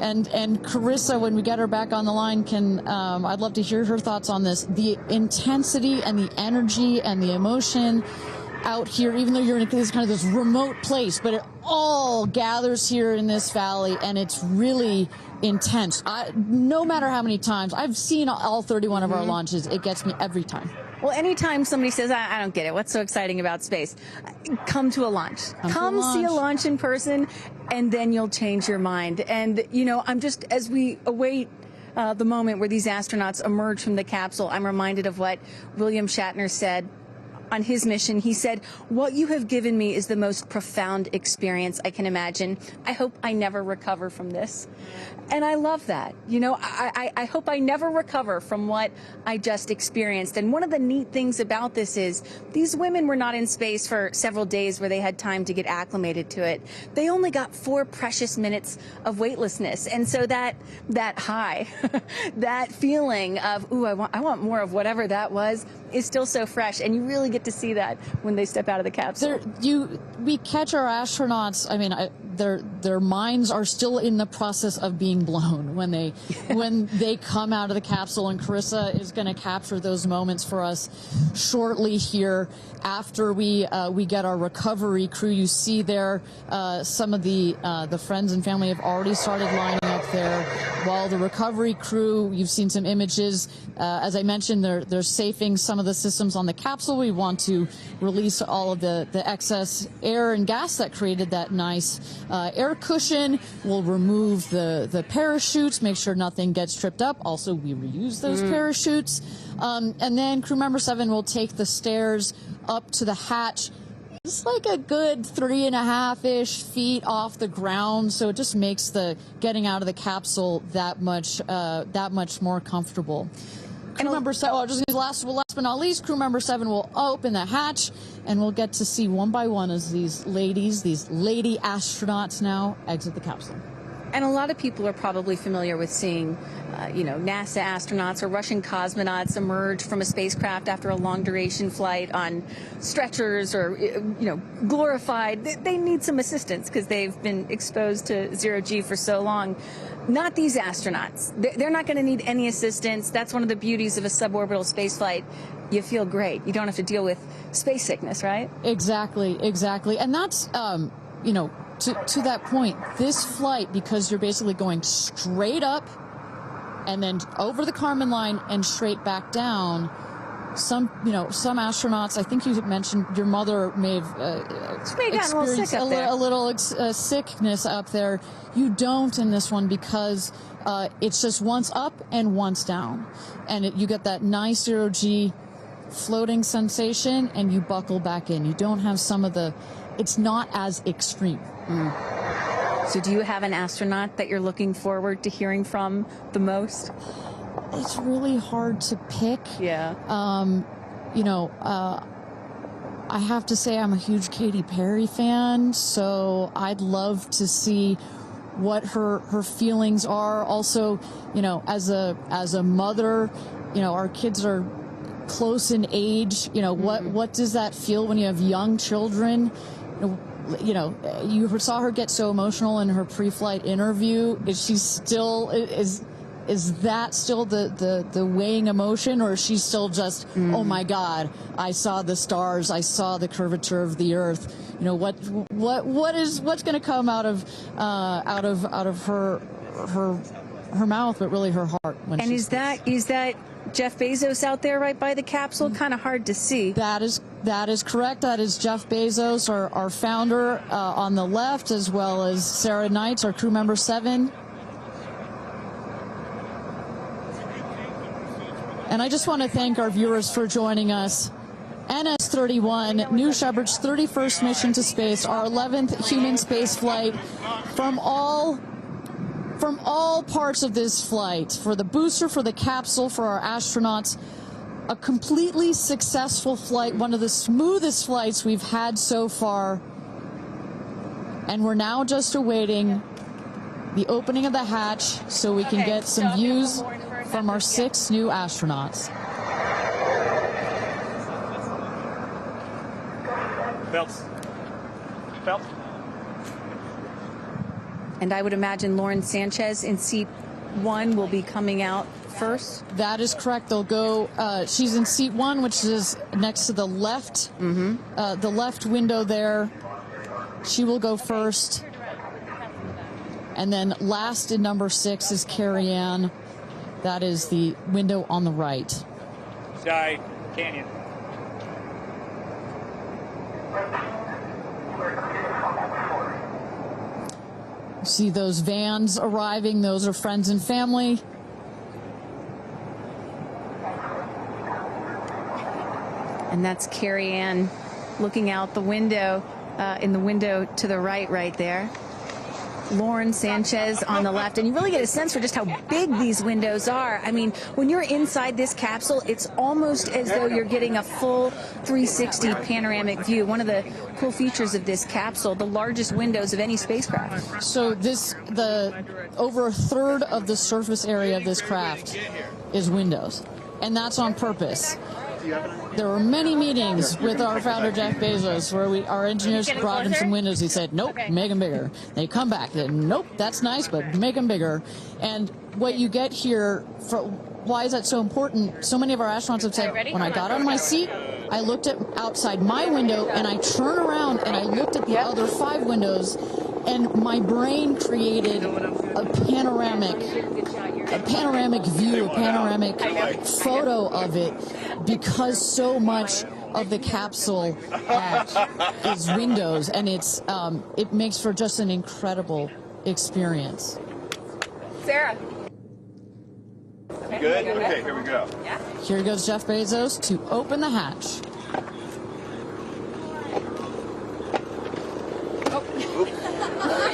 and Carissa, when we get her back on the line, I'd love to hear her thoughts on this. The intensity and the energy and the emotion out here, even though you're in this remote place, but it all gathers here in this valley, and it's really intense. No matter how many times I've seen all 31 of our launches, it gets me every time. Well, anytime somebody says, I don't get it, what's so exciting about space? Come to a launch. Come see a launch in person, and then you'll change your mind. And, I'm just, as we await the moment where these astronauts emerge from the capsule, I'm reminded of what William Shatner said on his mission. He said, "What you have given me is the most profound experience I can imagine. I hope I never recover from this." And I love that. I hope I never recover from what I just experienced. And one of the neat things about this is these women were not in space for several days where they had time to get acclimated to it. They only got 4 precious minutes of weightlessness. And so that high, that feeling of, ooh, I want more of whatever that was, is still so fresh, and you really get to see that when they step out of the capsule. We catch our astronauts. I mean, their minds are still in the process of being blown when they come out of the capsule, and Carissa is going to capture those moments for us shortly here after we get our recovery crew. You see there some of the friends and family have already started lining up there, while the recovery crew, you've seen some images. As I mentioned, they're safing some of the systems on the capsule. We want to release all of the excess air and gas that created that nice air cushion. We'll remove the parachutes, make sure nothing gets tripped up. Also, we reuse those parachutes. And then crew member 7 will take the stairs up to the hatch. It's like a good 3.5-ish feet off the ground, so it just makes the getting out of the capsule that much more comfortable. Crew member 7, last but not least, crew member 7 will open the hatch, and we'll get to see one by one as these lady astronauts now exit the capsule. And a lot of people are probably familiar with seeing, NASA astronauts or Russian cosmonauts emerge from a spacecraft after a long duration flight on stretchers or, glorified. They need some assistance because they've been exposed to zero-G for so long. Not these astronauts. They're not going to need any assistance. That's one of the beauties of a suborbital spaceflight. You feel great. You don't have to deal with space sickness, right? Exactly. And that's, to that point, this flight, because you're basically going straight up and then over the Kármán line and straight back down, some astronauts, I think you mentioned your mother may have experienced a little sickness up there. You don't in this one because it's just once up and once down. And you get that nice zero-G floating sensation and you buckle back in. You don't have it's not as extreme. So do you have an astronaut that you're looking forward to hearing from the most? It's really hard to pick. Yeah. I have to say I'm a huge Katy Perry fan, so I'd love to see what her feelings are. Also, as a mother, our kids are close in age. What does that feel when you have young children? You saw her get so emotional in her pre-flight interview. Is that still the weighing emotion, or is she still just, oh my God, I saw the stars, I saw the curvature of the Earth? What's going to come out of her mouth, but really her heart? And is that Jeff Bezos out there right by the capsule? Kind of hard to see. That is correct. That is Jeff Bezos, our founder, on the left, as well as Sarah Knights, our crew member 7. And I just want to thank our viewers for joining us. NS-31, New Shepard's 31st mission to space, our 11th human space flight. From all parts of this flight, for the booster, for the capsule, for our astronauts, a completely successful flight, one of the smoothest flights we've had so far. And we're now just awaiting the opening of the hatch so we can get some views from our 6 new astronauts. Belts. And I would imagine Lauren Sanchez in seat 1 will be coming out first. That is correct. They'll go. She's in seat 1, which is next to the left, the left window there. She will go first. And then last in number 6 is Kerianne. That is the window on the right. Sky Canyon. See those vans arriving. Those are friends and family. And that's Kerianne looking out the window, in the window to the right there. Lauren Sanchez on the left, and you really get a sense for just how big these windows are. I mean, when you're inside this capsule, it's almost as though you're getting a full 360 panoramic view. One of the cool features of this capsule, the largest windows of any spacecraft. So over a third of the surface area of this craft is windows, and that's on purpose. There were many meetings with our founder, Jeff Bezos, where our engineers brought him some windows. He said, nope, make them bigger. They come back, nope, that's nice, but make them bigger. And what you get here, why is that so important? So many of our astronauts have said, when I got out of my seat, I looked outside my window, and I turned around and I looked at the other 5 windows, and my brain created a panoramic view, a panoramic photo of it, because so much of the capsule is windows, and it makes for just an incredible experience. Sarah. Good? Okay, here we go. Yeah. Here goes Jeff Bezos to open the hatch.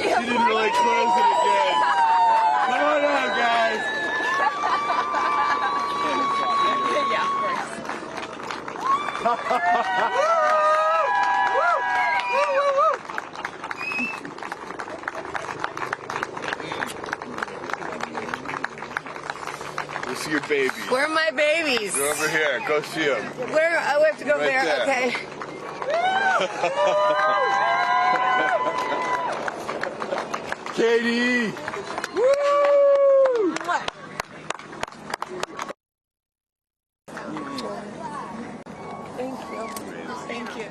She didn't really close it again. Come on out, guys. Yeah, of We'll see your baby. Where are my babies? They're over here. Go see them. Where? Oh, we have to go Right there. Okay. Katie! Woo! Thank you. Thank you.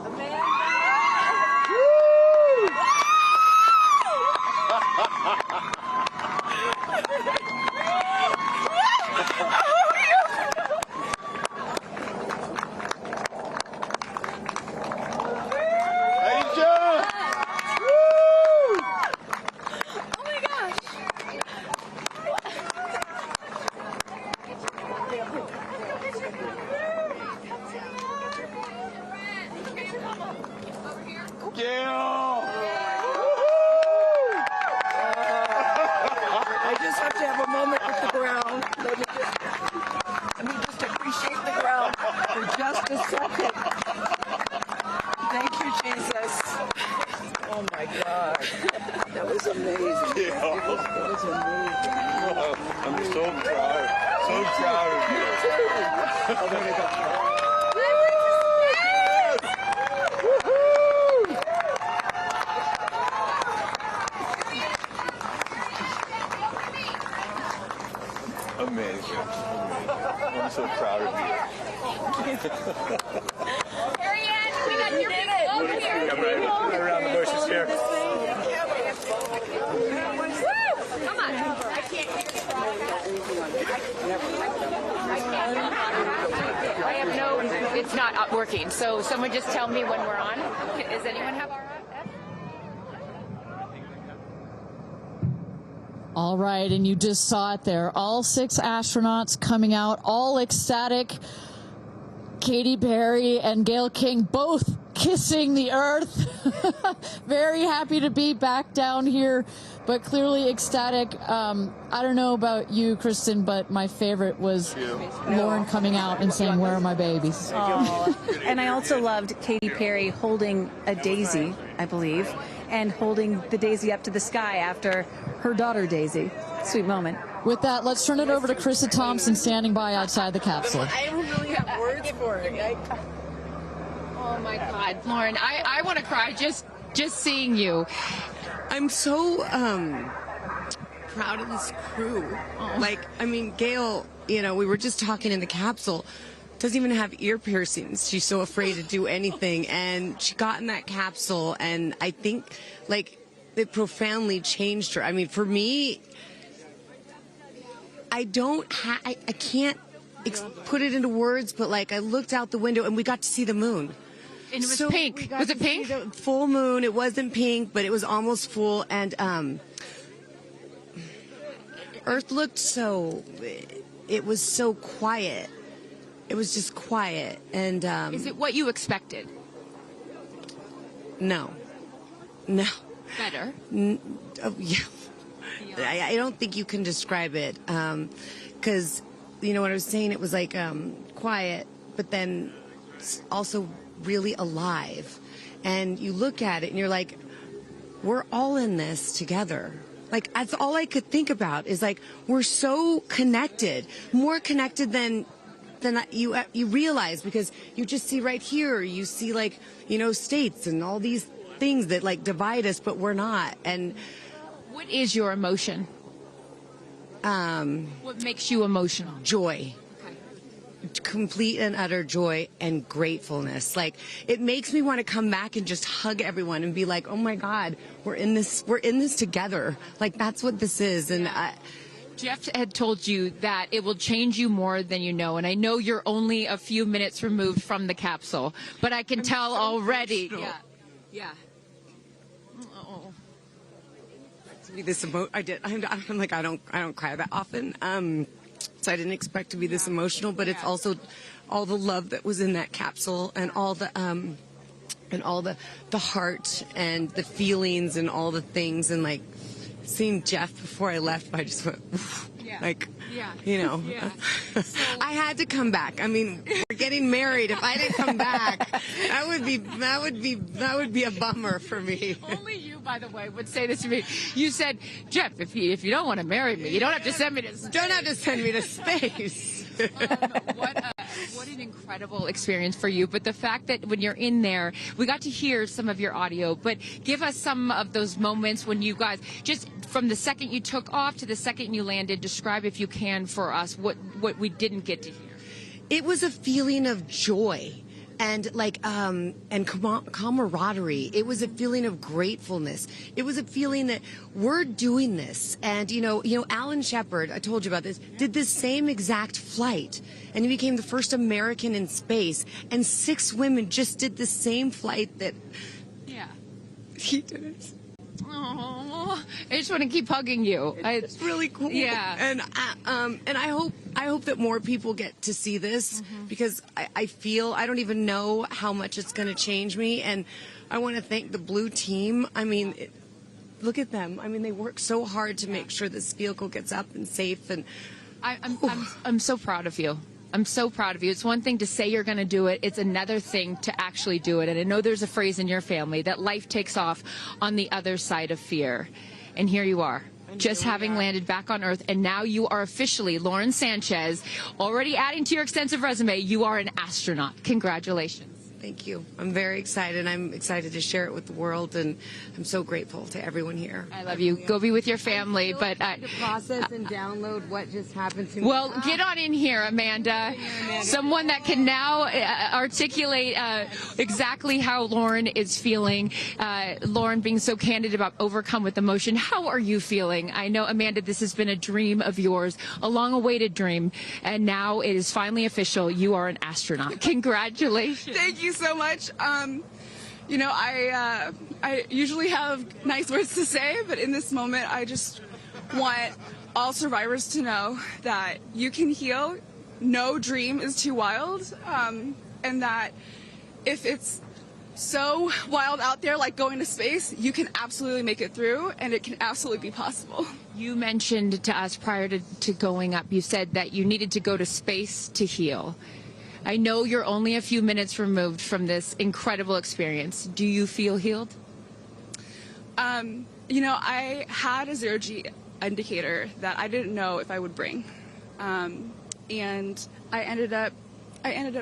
Amanda! Aisha! Gail! I just have to have a moment with the ground. Let me just appreciate the ground for just a second. Thank you, Jesus. Oh my God. That was amazing. Yeah. That was amazing. I'm so proud. So proud of you. Oh, there we go. Amazing. I'm so proud of you. Kerianne, we got your people over here. Come right around the bushes here. Come on. I have no, it's not working. So someone just tell me when we're on. Does anyone have our on? All right, and you just saw it there. All 6 astronauts coming out, all ecstatic. Katy Perry and Gayle King both kissing the earth. Very happy to be back down here, but clearly ecstatic. I don't know about you, Kristen, but my favorite was Lauren coming out and saying, "Where are my babies?" Oh. And I also loved Katy Perry holding a daisy, I believe, and holding the daisy up to the sky after her daughter Daisy. Sweet moment. With that, let's turn it over to Krista Thompson standing by outside the capsule. I don't really have words for it. Oh my God, Lauren, I want to cry just seeing you. I'm so proud of this crew. Like, I mean, Gail, we were just talking in the capsule, doesn't even have ear piercings. She's so afraid to do anything. And she got in that capsule, and I think, like, it profoundly changed her. I mean, for me, I can't put it into words, but, like, I looked out the window, and we got to see the moon. And it was pink. Was it pink? Full moon. It wasn't pink, but it was almost full. And Earth looked it was so quiet. It was just quiet. And is it what you expected? No. Better. Yeah. I don't think you can describe it. Because, what I was saying, it was like quiet, but then also really alive. And you look at it and you're like, we're all in this together. Like, that's all I could think about is, like, we're so connected, more connected than than you realize, because you just see right here, you see like, states and all these things that like divide us, but we're not. And what is your emotion? What makes you emotional? Joy. Complete and utter joy and gratefulness. Like, it makes me want to come back and just hug everyone and be like, oh my God, we're in this together. Like, that's what this is. And Jeff had told you that it will change you more than you know, and I know you're only a few minutes removed from the capsule, but I can tell already. Emotional. Yeah. To be this I did. I'm like, I don't cry that often. So I didn't expect to be this emotional, but it's also all the love that was in that capsule, and all the heart and the feelings and all the things, and like seeing Jeff before I left, I just went, I had to come back. I mean, we're getting married. If I didn't come back, that would be a bummer for me. Only you, by the way, would say this to me. You said, Jeff, if you don't want to marry me, you don't have to send me to space. Don't have to send me to space. What an incredible experience for you. But the fact that when you're in there, we got to hear some of your audio, but give us some of those moments when you guys, just from the second you took off to the second you landed, describe, if you can, for us what we didn't get to hear. It was a feeling of joy and and camaraderie. It was a feeling of gratefulness. It was a feeling that we're doing this. And Alan Shepard, I told you about this, did this same exact flight, and he became the first American in space. And 6 women just did the same flight that he did it. Oh, I just want to keep hugging you. It's really cool. Yeah. And I hope that more people get to see this, because I feel, I don't even know how much it's going to change me. And I want to thank the Blue team. I mean, look at them. I mean, they work so hard to make sure this vehicle gets up and safe. And I'm so proud of you. I'm so proud of you. It's one thing to say you're going to do it. It's another thing to actually do it. And I know there's a phrase in your family that life takes off on the other side of fear. And here you are, just having landed back on Earth. And now you are officially, Lauren Sanchez, already adding to your extensive resume, you are an astronaut. Congratulations. Thank you. I'm very excited. I'm excited to share it with the world, and I'm so grateful to everyone here. I love you. Go be with your family. But to process and download what just happened to me. Well, get on in here, Amanda. Someone that can now articulate exactly how Lauren is feeling. Lauren being so candid about overcome with emotion. How are you feeling? I know, Amanda, this has been a dream of yours, a long-awaited dream, and now it is finally official. You are an astronaut. Congratulations. Thank you so much. I usually have nice words to say, but in this moment, I just want all survivors to know that you can heal. No dream is too wild, and that if it's so wild out there, like going to space, you can absolutely make it through, and it can absolutely be possible. You mentioned to us prior to going up, you said that you needed to go to space to heal. I know you're only a few minutes removed from this incredible experience. Do you feel healed? I had a zero-G indicator that I didn't know if I would bring, and I ended up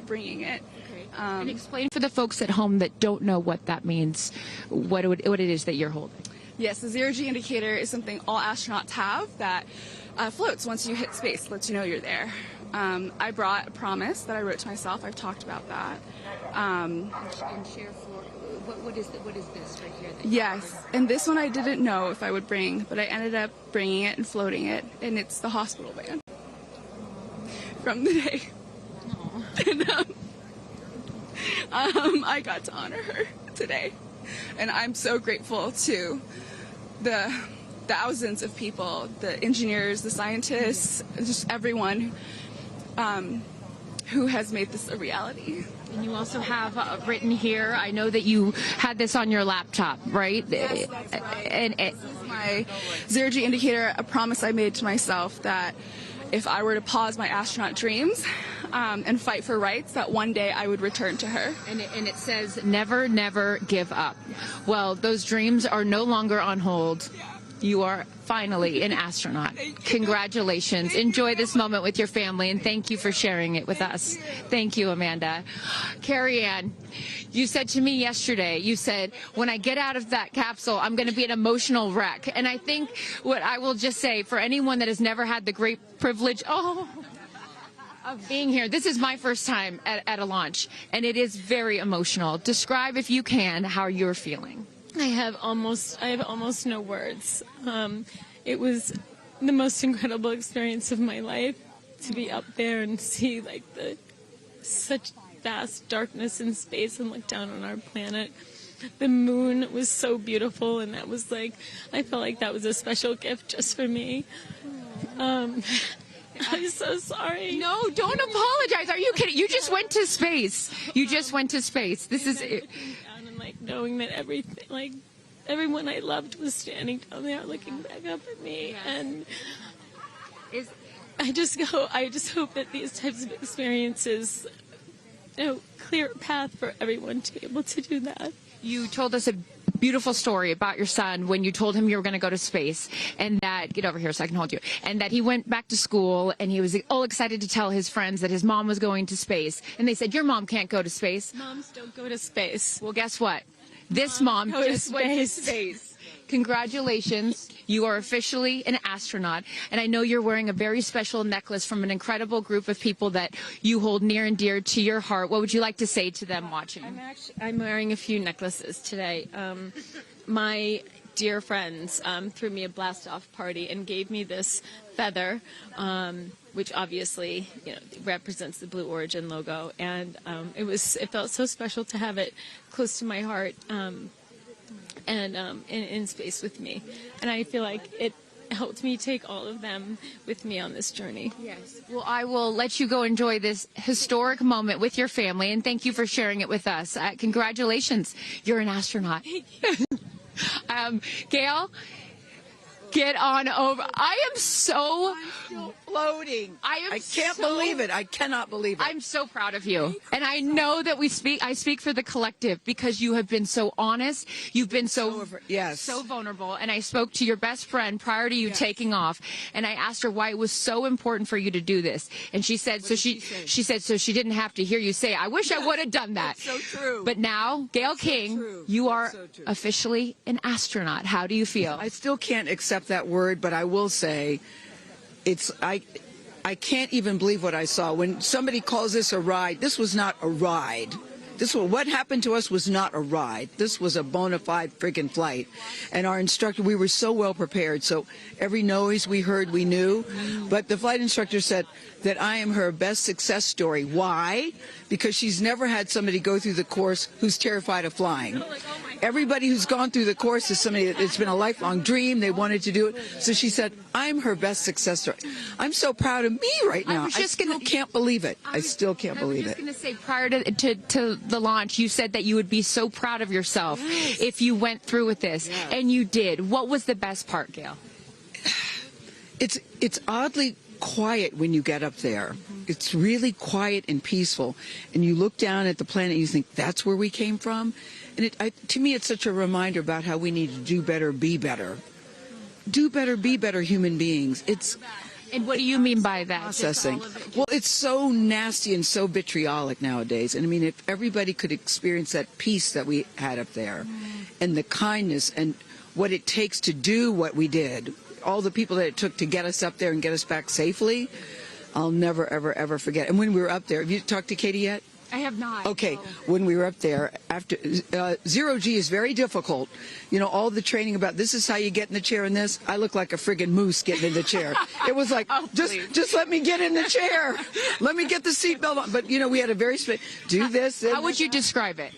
bringing it. Okay. And explain for the folks at home that don't know what that means, what it is that you're holding. Yes, the zero-G indicator is something all astronauts have that floats once you hit space, lets you know you're there. I brought a promise that I wrote to myself. I've talked about that. And share for what is this right here? Yes, and this one I didn't know if I would bring, but I ended up bringing it and floating it, and it's the hospital band from the day. And I got to honor her today, and I'm so grateful to the thousands of people, the engineers, the scientists, just everyone who has made this a reality. And you also have written here, I know that you had this on your laptop, right? Yes, that's right. This is my zero-G indicator, a promise I made to myself that if I were to pause my astronaut dreams and fight for rights, that one day I would return to her. And it says, never, never give up. Well, those dreams are no longer on hold. You are finally an astronaut. Congratulations. Enjoy this moment with your family, and thank you for sharing it with us. Thank you, Amanda. Kerianne, you said to me yesterday, you said, when I get out of that capsule, I'm going to be an emotional wreck. And I think what I will just say, for anyone that has never had the great privilege of being here, this is my first time at a launch, and it is very emotional. Describe, if you can, how you're feeling. I have almost no words. It was the most incredible experience of my life to be up there and see like such vast darkness in space and look down on our planet. The moon was so beautiful, and that was like, I felt like that was a special gift just for me. I'm so sorry. No, don't apologize. Are you kidding? You just went to space. You just went to space. This is it. And like knowing that everything, like everyone I loved was standing down there looking back up at me. And I just hope that these types of experiences, clear a path for everyone to be able to do that. You told us a beautiful story about your son when you told him you were going to go to space, and that, get over here so I can hold you, and that he went back to school and he was all excited to tell his friends that his mom was going to space, and they said, your mom can't go to space. Moms don't go to space. Well, guess what? This mom just went to space. Congratulations. You are officially an astronaut, and I know you're wearing a very special necklace from an incredible group of people that you hold near and dear to your heart. What would you like to say to them watching? I'm wearing a few necklaces today. My dear friends threw me a blast-off party and gave me this feather, which obviously represents the Blue Origin logo, and it felt so special to have it close to my heart. And in space with me. And I feel like it helped me take all of them with me on this journey. Yes. Well, I will let you go enjoy this historic moment with your family, and thank you for sharing it with us. Congratulations. You're an astronaut. Gail, get on over. I am so floating. I can't believe it. I cannot believe it. I'm so proud of you. And I know that I speak for the collective, because you have been so honest. You've been so vulnerable. And I spoke to your best friend prior to you taking off, and I asked her why it was so important for you to do this. And she said, she said, so she didn't have to hear you say, I wish I would have done that. That's so true. But now, Gayle King, you are officially an astronaut. How do you feel? I still can't accept that word, but I will say, I can't even believe what I saw. When somebody calls this a ride, this was not a ride. What happened to us was not a ride. This was a bona fide friggin' flight. And our instructor, we were so well prepared. So every noise we heard, we knew. But the flight instructor said that I am her best success story. Why? Because she's never had somebody go through the course who's terrified of flying. Everybody who's gone through the course is somebody that it's been a lifelong dream. They wanted to do it. So she said, I'm her best success story. I'm so proud of me right now. I still can't believe it. I still can't believe it. I was just going to say, prior to the launch, you said that you would be so proud of yourself if you went through with this. And you did. What was the best part, Gail? It's oddly quiet when you get up there. It's really quiet and peaceful. And you look down at the planet and you think, that's where we came from? And to me, it's such a reminder about how we need to do better, be better. Do better, be better human beings. And what do you mean by that? Processing. Well, it's so nasty and so vitriolic nowadays. And I mean, if everybody could experience that peace that we had up there, and the kindness and what it takes to do what we did, all the people that it took to get us up there and get us back safely, I'll never, ever, ever forget. And when we were up there, have you talked to Katy yet? I have not. Okay, no. When we were up there, after zero G is very difficult. All the training about this is how you get in the chair and this. I look like a friggin' moose getting in the chair. It was like, just let me get in the chair. Let me get the seatbelt on. But, we had a very do this. How would you describe it?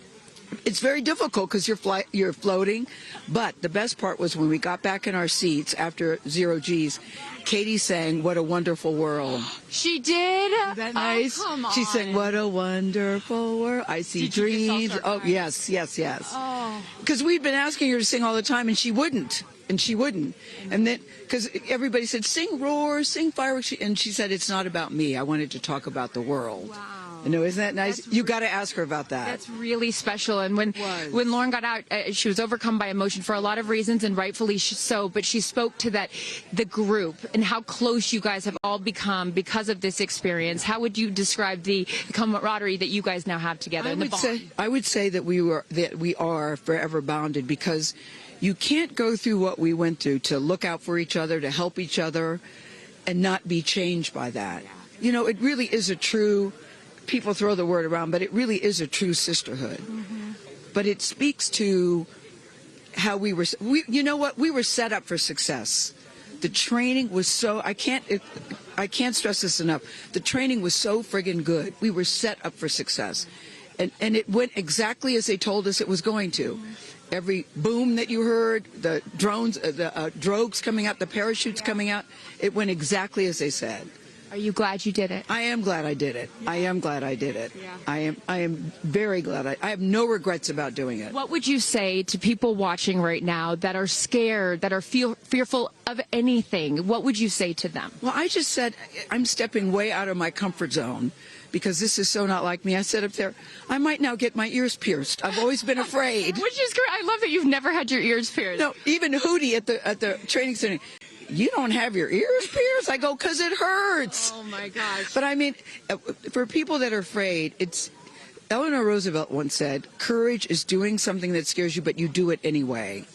It's very difficult because you're floating. But the best part was when we got back in our seats after zero G's, Katy sang "What a Wonderful World." She did? Isn't that nice? Oh, come on. She sang "What a Wonderful World." I see dreams. Oh, yes. Oh. Because we'd been asking her to sing all the time, and she wouldn't. And then, because everybody said, sing roar, sing fireworks. And she said, it's not about me. I wanted to talk about the world. Wow. No, isn't that nice? You got to ask her about that. That's really special. And when Lauren got out, she was overcome by emotion for a lot of reasons, and rightfully so. But she spoke to the group and how close you guys have all become because of this experience. How would you describe the camaraderie that you guys now have together? I would say that we are forever bonded, because you can't go through what we went through to look out for each other, to help each other, and not be changed by that. You know, it really is a true. People throw the word around, but it really is a true sisterhood. But it speaks to how we were, you know what, we were set up for success. The training was so, I can't stress this enough. The training was so friggin' good. We were set up for success. And it went exactly as they told us it was going to. Every boom that you heard, the drones, the drogues coming out, the parachutes coming out, it went exactly as they said. Are you glad you did it? I am glad I did it. I am glad I did it. Yeah. I am very glad. I have no regrets about doing it. What would you say to people watching right now that are scared, that are fearful of anything? What would you say to them? Well, I just said I'm stepping way out of my comfort zone, because this is so not like me. I said up there, I might now get my ears pierced. I've always been afraid. Which is great. I love that you've never had your ears pierced. No, even Hootie at the training center. You don't have your ears pierced? I go, because it hurts. Oh, my gosh. But I mean, for people that are afraid, Eleanor Roosevelt once said, courage is doing something that scares you, but you do it anyway.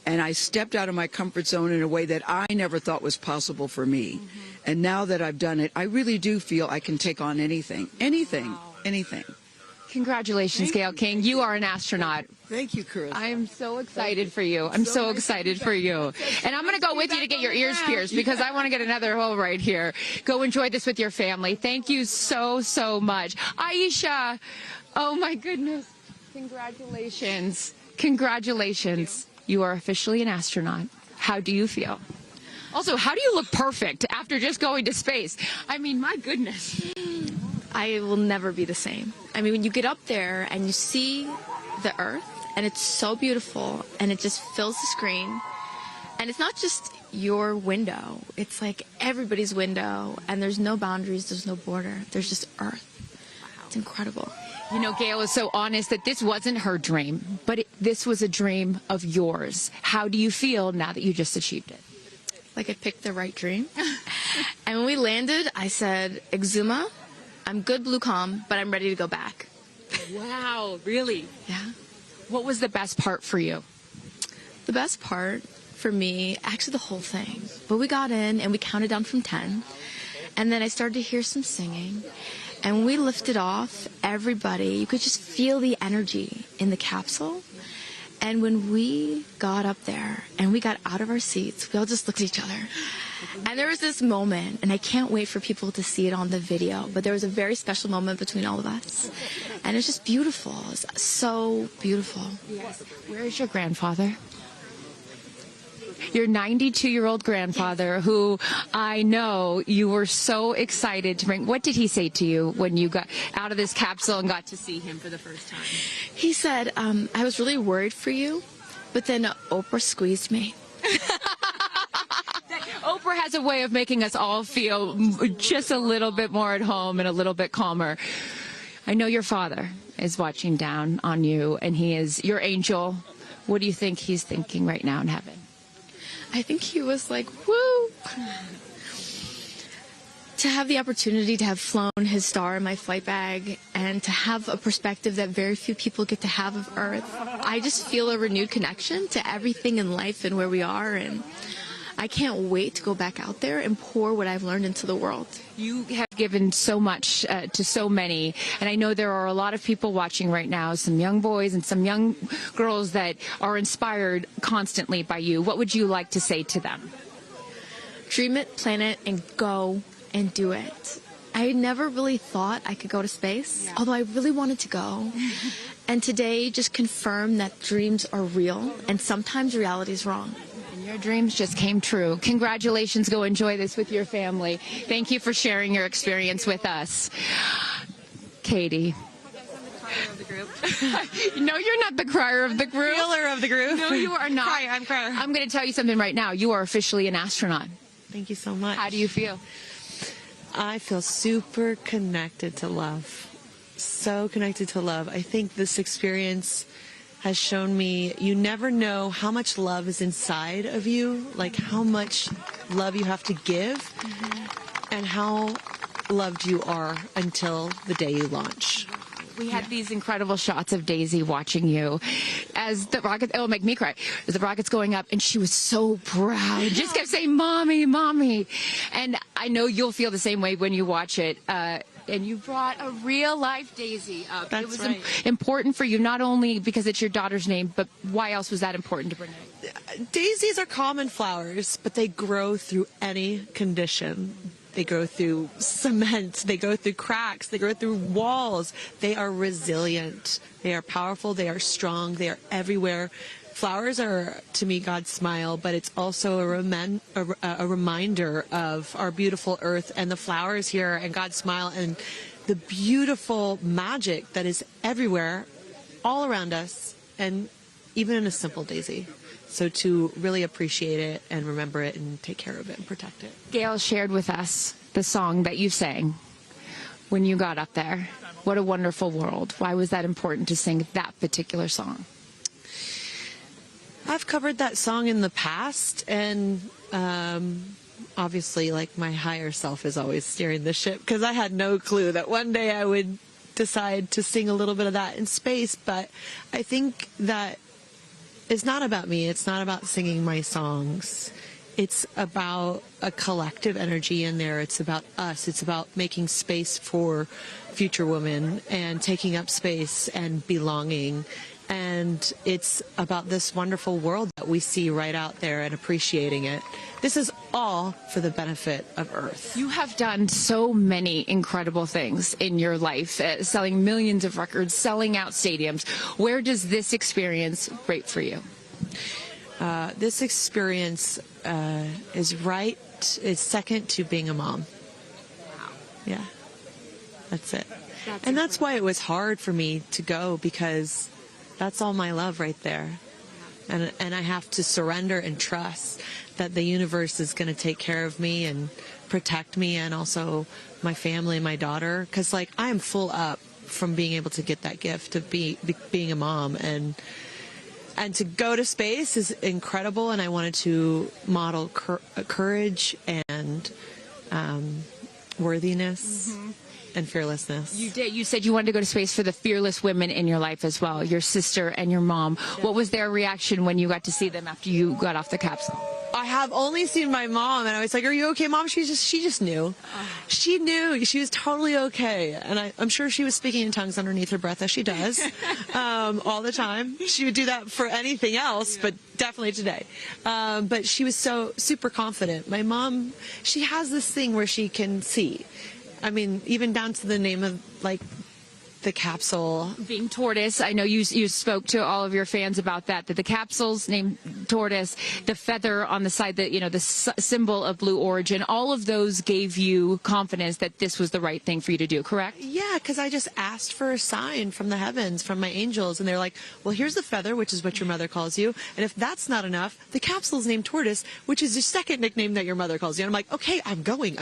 And I stepped out of my comfort zone in a way that I never thought was possible for me. And now that I've done it, I really do feel I can take on anything. Anything. Congratulations, Gail King. You are an astronaut. Thank you, Chris. I am so excited for you. I'm so excited for you. And I'm going to go with you to get your ears pierced, because I want to get another hole right here. Go enjoy this with your family. Thank you so, so much. Aisha, oh my goodness. Congratulations. Congratulations. You are officially an astronaut. How do you feel? Also, how do you look perfect after just going to space? I mean, my goodness. I will never be the same. I mean, when you get up there and you see the Earth, and it's so beautiful, and it just fills the screen, and it's not just your window, it's like everybody's window, and there's no boundaries, there's no border, there's just Earth. It's incredible. You know, Gail is so honest that this wasn't her dream, but this was a dream of yours. How do you feel now that you just achieved it? Like I picked the right dream. And when we landed, I said, Exuma, I'm good, blue calm, but I'm ready to go back. Wow, really? Yeah. What was the best part for you? The best part for me, actually the whole thing. But we got in and we counted down from 10. And then I started to hear some singing. And when we lifted off, everybody, you could just feel the energy in the capsule. And when we got up there and we got out of our seats, we all just looked at each other. And there was this moment, and I can't wait for people to see it on the video, but there was a very special moment between all of us. And it's just beautiful. It's so beautiful. Yes. Where is your grandfather? Your 92-year-old grandfather, who I know you were so excited to bring. What did he say to you when you got out of this capsule and got to see him for the first time? He said, I was really worried for you, but then Oprah squeezed me. Oprah has a way of making us all feel just a little bit more at home and a little bit calmer. I know your father is watching down on you, and he is your angel. What do you think he's thinking right now in heaven? I think he was like, woo! To have the opportunity to have flown his star in my flight bag and to have a perspective that very few people get to have of Earth, I just feel a renewed connection to everything in life and where we are, and I can't wait to go back out there and pour what I've learned into the world. You have given so much to so many, and I know there are a lot of people watching right now, some young boys and some young girls that are inspired constantly by you. What would you like to say to them? Dream it, plan it, and go and do it. I never really thought I could go to space, although I really wanted to go. And today just confirmed that dreams are real, and sometimes reality is wrong. Your dreams just came true. Congratulations. Go enjoy this with your family. Thank you for sharing your experience with us. Katie. No, you're not the crier of the group. Feeler of the group. No, you are not. I'm crier. I'm going to tell you something right now. You are officially an astronaut. Thank you so much. How do you feel? I feel super connected to love. so connected to love. I think this experience has shown me you never know how much love is inside of you, like how much love you have to give, and how loved you are until the day you launch. We had these incredible shots of Daisy watching you as the rocket, it'll make me cry, as the rocket's going up, and she was so proud. Just kept saying, "Mommy, Mommy." And I know you'll feel the same way when you watch it. And you brought a real-life Daisy up. That's it was right. important for you, not only because it's your daughter's name, but why else was that important to bring it? Daisies are common flowers, but they grow through any condition. They go through cement, they go through cracks, they go through walls. They are resilient. They are powerful, they are strong, they are everywhere. Flowers are, to me, God's smile, but it's also a reminder of our beautiful earth and the flowers here and God's smile and the beautiful magic that is everywhere, all around us, and even in a simple daisy. So to really appreciate it and remember it and take care of it and protect it. Gail shared with us the song that you sang when you got up there. What a wonderful world. Why was that important to sing that particular song? I've covered that song in the past, and obviously, like, my higher self is always steering the ship, because I had no clue that one day I would decide to sing a little bit of that in space. But I think that it's not about me. It's not about singing my songs. It's about a collective energy in there. It's about us. It's about making space for future women and taking up space and belonging. And it's about this wonderful world that we see right out there and appreciating it. This is all for the benefit of Earth. You have done so many incredible things in your life, selling millions of records, selling out stadiums. Where does this experience rate for you? This experience is second to being a mom. Wow. Yeah, that's it. And that's why it was hard for me to go, because that's all my love right there. And I have to surrender and trust that the universe is going to take care of me and protect me, and also my family and my daughter. Because, like, I am full up from being able to get that gift of being a mom. And to go to space is incredible. And I wanted to model courage and worthiness. And fearlessness. You did. You said you wanted to go to space for the fearless women in your life as well, your sister and your mom. Yeah. What was their reaction when you got to see them after you got off the capsule? I have only seen my mom, and I was like, "Are you okay, Mom?" She just knew. She knew. She was totally okay. And I'm sure she was speaking in tongues underneath her breath, as she does all the time. She would do that for anything else, but definitely today. But she was so super confident. My mom, she has this thing where she can see. I mean, even down to the name of, like, the capsule being tortoise. I know you spoke to all of your fans about that the capsule's named tortoise, the feather on the side, that, you know, the symbol of blue origin, all of those gave you confidence that this was the right thing for you to do, correct? Yeah, because I just asked for a sign from the heavens, from my angels, and they're like, well, here's the feather, which is what your mother calls you, and if that's not enough, the capsule's named tortoise, which is your second nickname that your mother calls you. And I'm like, okay, I'm going.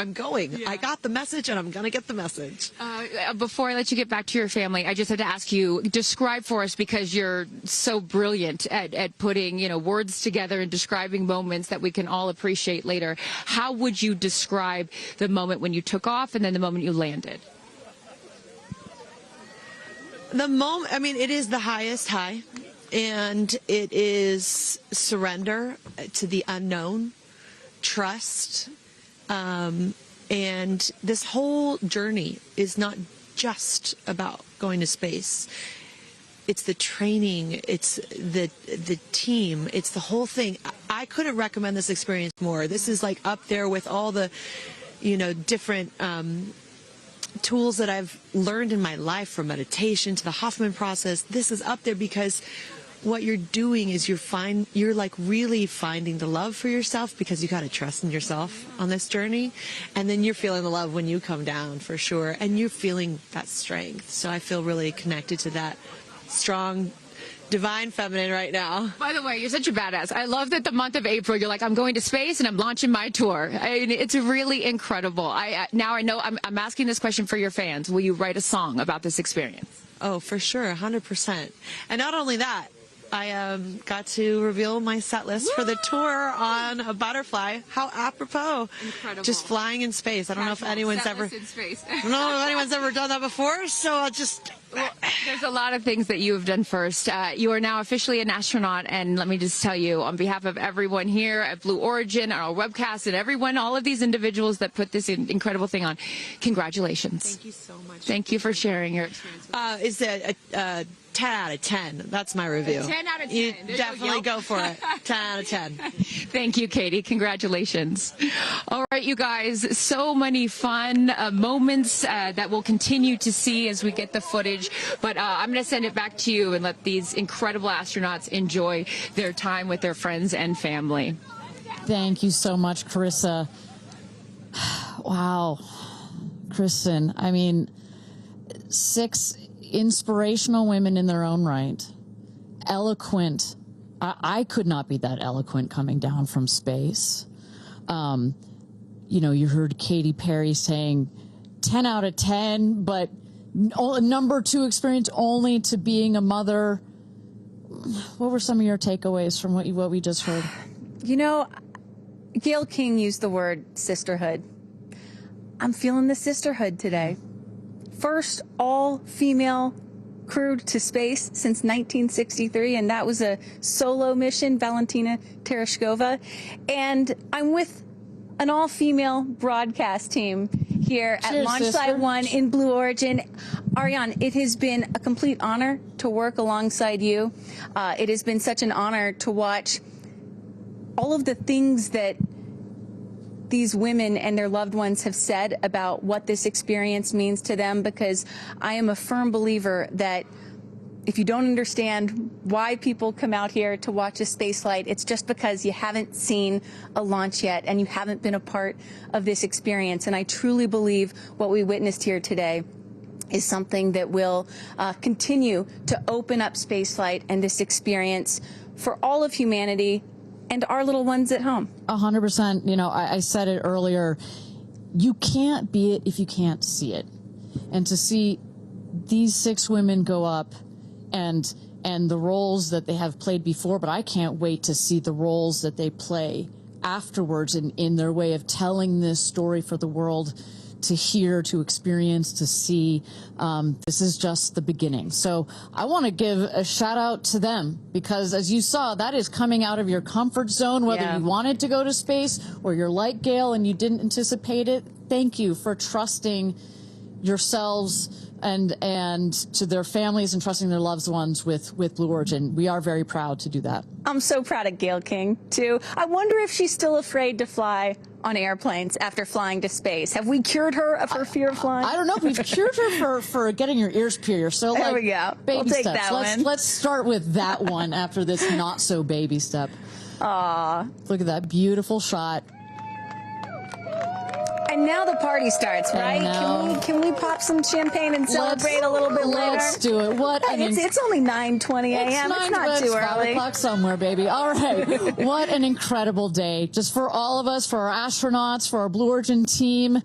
Yeah. I got the message, and I'm gonna get the message. Before I let you get back to your family, I just have to ask you, describe for us, because you're so brilliant at putting, you know, words together and describing moments that we can all appreciate later. How would you describe the moment when you took off and then the moment you landed? The moment, I mean, it is the highest high, and it is surrender to the unknown, trust, and this whole journey is not just about going to space. It's the training, it's the team, it's the whole thing. I couldn't recommend this experience more. This is like up there with all the, you know, different tools that I've learned in my life, from meditation to the Hoffman process. This is up there because what you're doing is you're like really finding the love for yourself, because you got to trust in yourself on this journey, and then you're feeling the love when you come down, for sure, and you're feeling that strength. So I feel really connected to that strong divine feminine right now. By the way, you're such a badass. I love that the month of April, you're like, I'm going to space and I'm launching my tour. I mean, it's really incredible. Now I know I'm asking this question for your fans. Will you write a song about this experience? Oh, for sure, 100%. And not only that, I got to reveal my set list for the tour on a butterfly. How apropos. Incredible. Just flying in space. I don't know if anyone's ever in space. I don't know if anyone's ever done that before, so I'll just There's a lot of things that you have done first. You are now officially an astronaut, and let me just tell you, on behalf of everyone here at Blue Origin, our webcast, and everyone, all of these individuals that put this incredible thing on, congratulations. Thank you so much. Thank you for sharing your experience. Is it a 10 out of 10? That's my review. 10 out of 10. You There's definitely no go for it. 10 out of 10. Thank you, Katie. Congratulations. All right, you guys, so many fun moments that we'll continue to see as we get the footage. But I'm going to send it back to you and let these incredible astronauts enjoy their time with their friends and family. Thank you so much, Carissa. Wow. Kristen, I mean, 6 inspirational women in their own right, eloquent. I could not be that eloquent coming down from space. You know, you heard Katy Perry saying 10 out of 10, but number 2 experience only to being a mother. What were some of your takeaways from what we just heard? You know, Gail King used the word sisterhood. I'm feeling the sisterhood today. First all-female crew to space since 1963, and that was a solo mission, Valentina Tereshkova. And I'm with an all-female broadcast team here at Cheers, Launch sister. Site 1 in Blue Origin. Ariane, it has been a complete honor to work alongside you. It has been such an honor to watch all of the things that these women and their loved ones have said about what this experience means to them, because I am a firm believer that if you don't understand why people come out here to watch a space flight, it's just because you haven't seen a launch yet and you haven't been a part of this experience. And I truly believe what we witnessed here today is something that will continue to open up spaceflight and this experience for all of humanity and our little ones at home. 100%. You know, I said it earlier. You can't be it if you can't see it. And to see these 6 women go up and the roles that they have played before, but I can't wait to see the roles that they play afterwards in their way of telling this story for the world to hear, to experience, to see. This is just the beginning. So I want to give a shout out to them, because as you saw, that is coming out of your comfort zone, whether you wanted to go to space or you're like Gail and you didn't anticipate it. Thank you for trusting yourselves and to their families and trusting their loved ones with Blue Origin. We are very proud to do that. I'm so proud of Gail King, too. I wonder if she's still afraid to fly on airplanes after flying to space. Have we cured her of her fear of flying? I don't know. We've cured her for getting your ears pierced. So there like, we go. Baby We'll take steps. that one. Let's start with that one after this not so baby step. Aw. Look at that beautiful shot. And now the party starts, right? Can we pop some champagne and celebrate a little bit later? Let's do it. It's only 9:20 a.m. It's not too early. 5 o'clock somewhere, baby. All right. What an incredible day. Just for all of us, for our astronauts, for our Blue Origin team.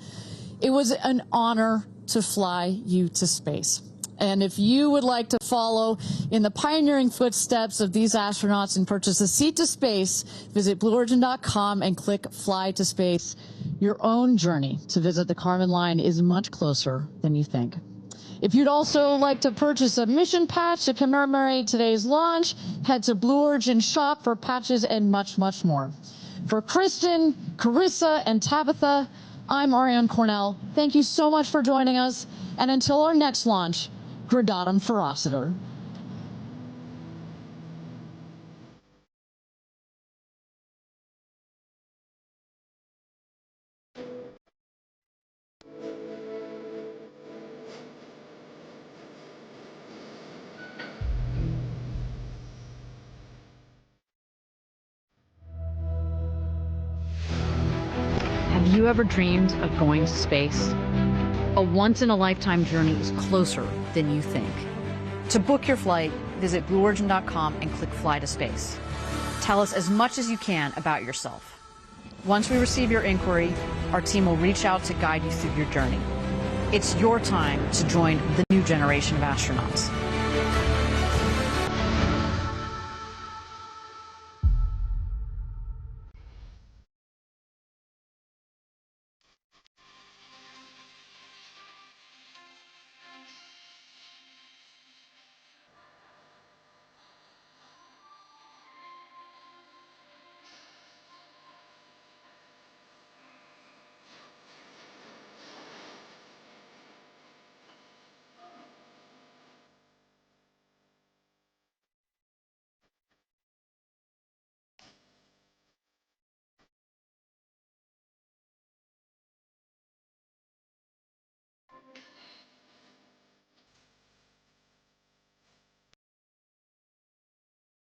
It was an honor to fly you to space. And if you would like to follow in the pioneering footsteps of these astronauts and purchase a seat to space, visit blueorigin.com and click Fly to Space. Your own journey to visit the Kármán line is much closer than you think. If you'd also like to purchase a mission patch to commemorate today's launch, head to Blue Origin shop for patches and much, much more. For Kristen, Carissa, and Tabitha, I'm Ariane Cornell. Thank you so much for joining us. And until our next launch, Gradatum Ferociter. Have you ever dreamed of going to space? A once-in-a-lifetime journey is closer than you think. To book your flight, visit blueorigin.com and click Fly to Space. Tell us as much as you can about yourself. Once we receive your inquiry, our team will reach out to guide you through your journey. It's your time to join the new generation of astronauts.